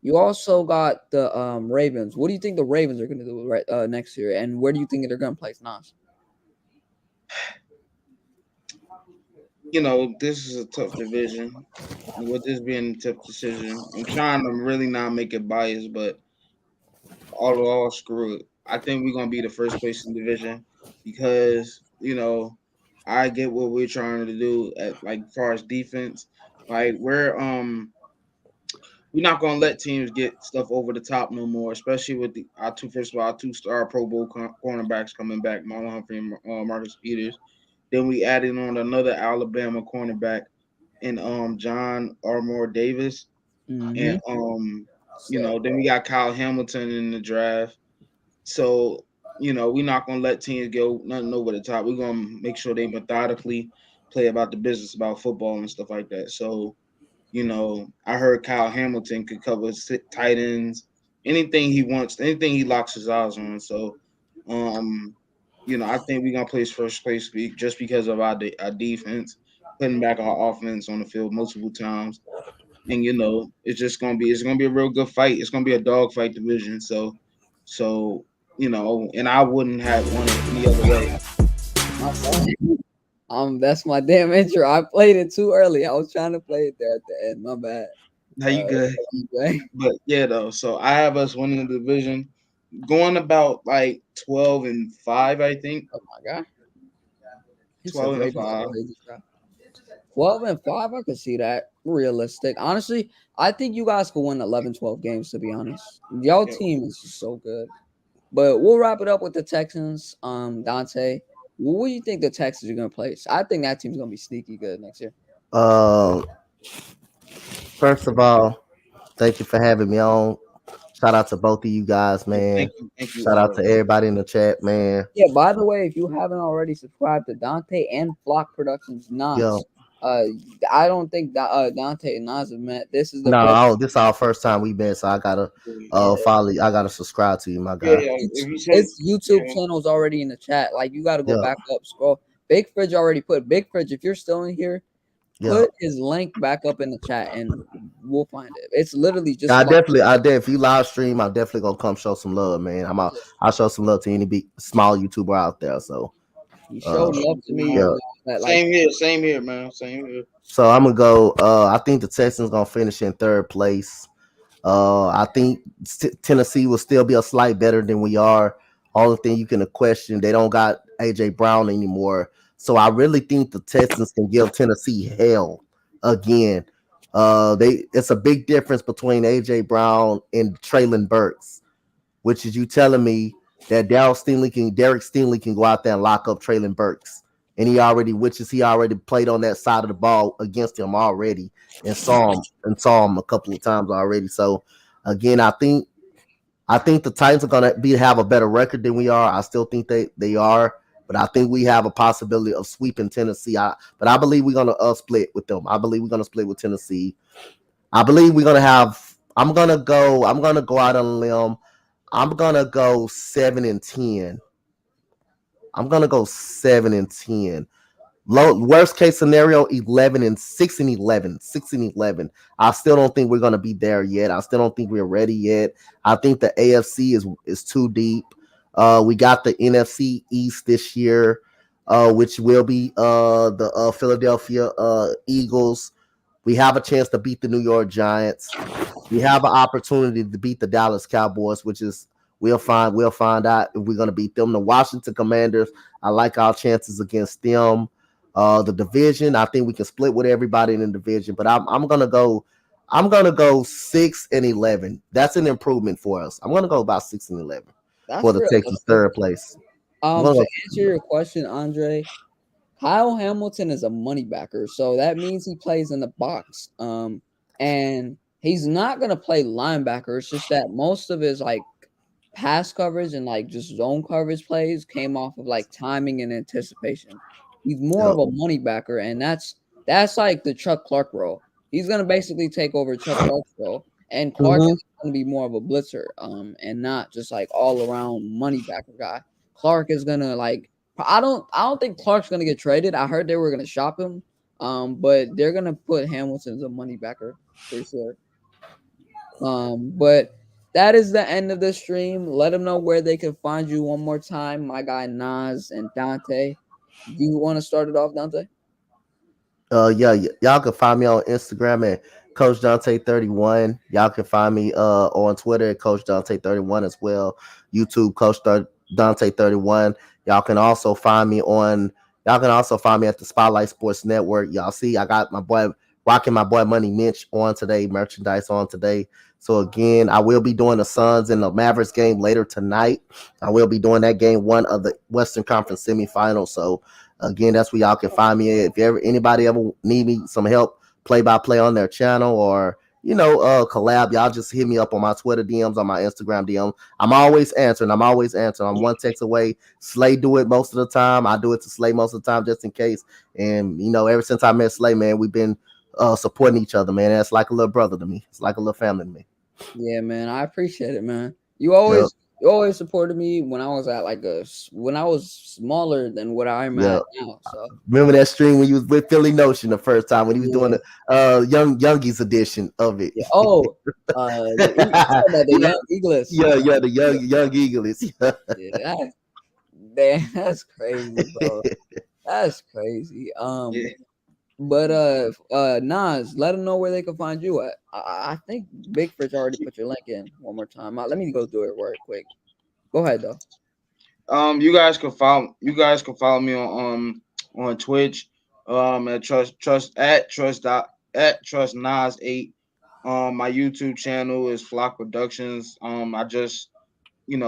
You also got the Ravens. What do you think the Ravens are gonna do next year? And where do you think they're gonna place Nas? This is a tough division. And with this being a tough decision, I'm trying to really not make it biased, but all screw it. I think we're gonna be the first place in the division because I get what we're trying to do at like far as defense. Like we're not gonna let teams get stuff over the top no more, especially with our 2-star Pro Bowl cornerbacks coming back, Marlon Humphrey and Marcus Peters. Then we added on another Alabama cornerback in John Armour Davis, Mm-hmm. and then we got Kyle Hamilton in the draft. So we're not gonna let teams go nothing over the top. We're gonna make sure they methodically play about the business, about football and stuff like that. So I heard Kyle Hamilton could cover tight ends, anything he wants, anything he locks his eyes on. So, I think we're gonna place first place just because of our defense, putting back our offense on the field multiple times, and it's gonna be a real good fight. It's gonna be a dog fight division. And I wouldn't have won it any other way. That's my damn intro. I played it too early. I was trying to play it there at the end. My bad. Now you good, Okay. but yeah, though. So I have us winning the division, going about like 12-5, I think. Oh my god. He said 12-5. Ravens. 12-5, I could see that. Realistic. Honestly, I think you guys could win 11, 12 games, to be honest. Y'all team is just so good. But we'll wrap it up with the Texans. Dante, what do you think the Texans are gonna place? I think that team's gonna be sneaky good next year. First of all, thank you for having me on. Shout out to both of you guys, man. Thank you. Shout out to everybody in the chat, man. Yeah, by the way, if you haven't already subscribed to Dante and Flock Productions Nas, Yo. I don't think Dante and Nas have met. This is the No, this is our first time we met, so I gotta follow. I gotta subscribe to you, my guy. Yeah, his YouTube channel is already in the chat. Like you got to go back up, scroll. Big Fridge already put Big Fridge. If you're still in here, put his link back up in the chat, and we'll find it. It's literally just. I definitely. If you live stream, I'm definitely gonna come show some love, man. I'll show some love to any big small YouTuber out there. So. You showed love to me. Yeah. Same here, man. Same here. So I'm gonna go. I think the Texans gonna finish in third place. I think Tennessee will still be a slight better than we are. Only thing you can question, they don't got AJ Brown anymore. So I really think the Texans can give Tennessee hell again. It's a big difference between AJ Brown and Traylon Burks, which is you telling me that Derek Stingley can go out there and lock up Traylon Burks. And he already played on that side of the ball against him already and saw him a couple of times already. So again, I think the Titans are gonna have a better record than we are. I still think they are, but I think we have a possibility of sweeping Tennessee. But I believe we're gonna split with them. I believe we're gonna split with Tennessee. I believe we're gonna have. I'm gonna go out on a limb. I'm gonna go 7-10. I'm gonna go 7-10. Worst case scenario, 6-11. 6-11. I still don't think we're gonna be there yet. I still don't think we're ready yet. I think the AFC is too deep. We got the NFC East this year, which will be the Philadelphia Eagles. We have a chance to beat the New York Giants. We have an opportunity to beat the Dallas Cowboys, which is we'll find out if we're gonna beat them. The Washington Commanders, I like our chances against them. The division, I think we can split with everybody in the division, but I'm gonna go I'm gonna go 6-11. That's an improvement for us. I'm gonna go about 6-11 That's for the Texans realistic. third place. I'm gonna To go answer your question, Andre, Kyle Hamilton is a money backer, so that means he plays in the box. And he's not gonna play linebacker. It's just that most of his like pass coverage and like just zone coverage plays came off of like timing and anticipation. He's more of a money backer, and that's like the Chuck Clark role. He's gonna basically take over Chuck Clark's role, and Clark Mhm. is gonna be more of a blitzer, and not just like all around money backer guy. Clark is gonna like I don't think Clark's gonna get traded. I heard they were gonna shop him, but they're gonna put Hamilton as a money backer for sure. But that is the end of the stream. Let them know where they can find you one more time, my guy Nas and Dante. Do you want to start it off, Dante? Y'all can find me on Instagram at Coach Dante 31. Y'all can find me on Twitter at Coach Dante 31 as well. YouTube Coach Dante 31. Y'all can also find me at the Spotlight Sports Network. Y'all see I got my boy rocking my boy Money Mitch on today, merchandise on today. So again, I will be doing the Suns and the Mavericks game later tonight. I will be doing that game one of the Western Conference semifinals. So again, that's where y'all can find me. If anybody ever need me some help play by play on their channel or collab, y'all just hit me up on my Twitter DMs, on my Instagram DMs. I'm always answering. I'm one text away. Slay do it most of the time. I do it to Slay most of the time just in case. And ever since I met Slay, man, we've been supporting each other, man. That's like a little brother to me. It's like a little family to me. Yeah, man. I appreciate it, man. Yep. You always supported me when I was at when I was smaller than what I'm at now. So remember that stream when you was with Philly Notion the first time when he was doing the youngies edition of it. Yeah. Oh, the young Eagles. Yeah, the young Eagles. Yeah, that's crazy, bro. That's crazy. But Nas, let them know where they can find you at. I think Big Fridge already put your link in one more time. Let me go do it real quick. Go ahead though. You guys can follow me on Twitch at trust Nas 8. My YouTube channel is Flock Productions. I just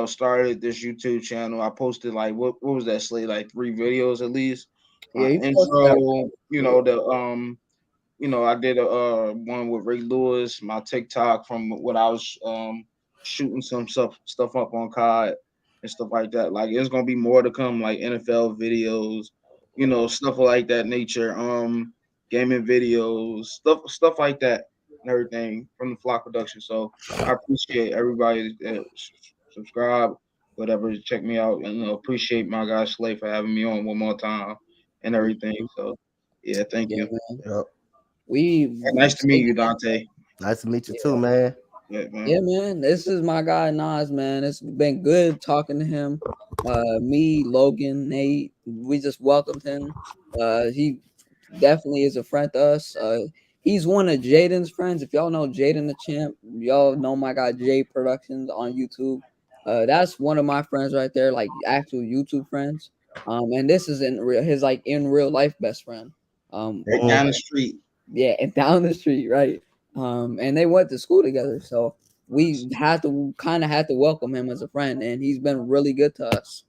started this YouTube channel. I posted like what was that, Slay, like 3 videos at least. Yeah, intro, I did a one with Ray Lewis, my TikTok from what I was shooting some stuff up on COD and stuff like that. Like it's gonna be more to come, like NFL videos, stuff like that nature, gaming videos, stuff like that and everything from the Flock Production. So I appreciate everybody that subscribe, whatever, check me out, and appreciate my guy Slay for having me on one more time and everything. So yeah, thank you. Yep. Nice to meet you, Dante. Nice to meet you too, man. Yeah, man. This is my guy Nas, man. It's been good talking to him. Me, Logan, Nate, we just welcomed him. He definitely is a friend to us. He's one of Jaden's friends. If y'all know Jaden the Champ, y'all know my guy Jay Productions on YouTube. That's one of my friends right there, like actual YouTube friends. And this is his like in real life best friend. Right down the street. Yeah, and down the street, right? And they went to school together, so we had to welcome him as a friend, and he's been really good to us.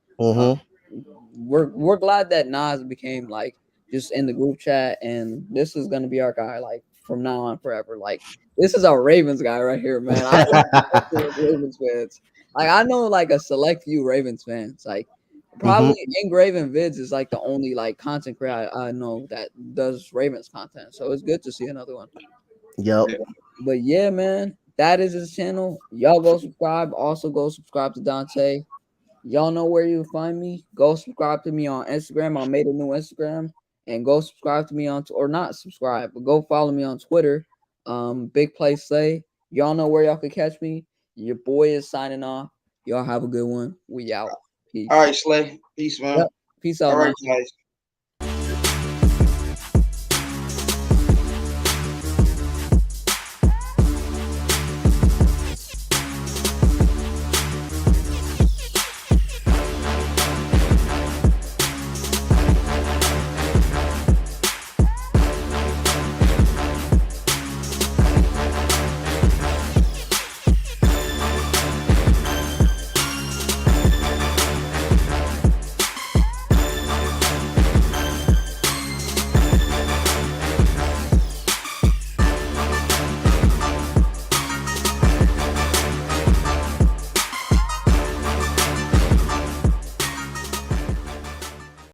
We're glad that Nas became like just in the group chat, and this is gonna be our guy like from now on forever. Like this is our Ravens guy right here, man. I know Ravens fans. Like I know like a select few Ravens fans. Like probably Engraven Vids is like the only like content creator I know that does Ravens content. So it's good to see another one. Yep. But yeah, man, that is his channel. Y'all go subscribe. Also go subscribe to Dante. Y'all know where you find me. Go subscribe to me on Instagram. I made a new Instagram. And go subscribe to me or not subscribe, but go follow me on Twitter. Big Play Slay. Y'all know where y'all can catch me. Your boy is signing off. Y'all have a good one. We out. Peace. All right, Slay. Peace, man. Yep. Peace out. All right, guys.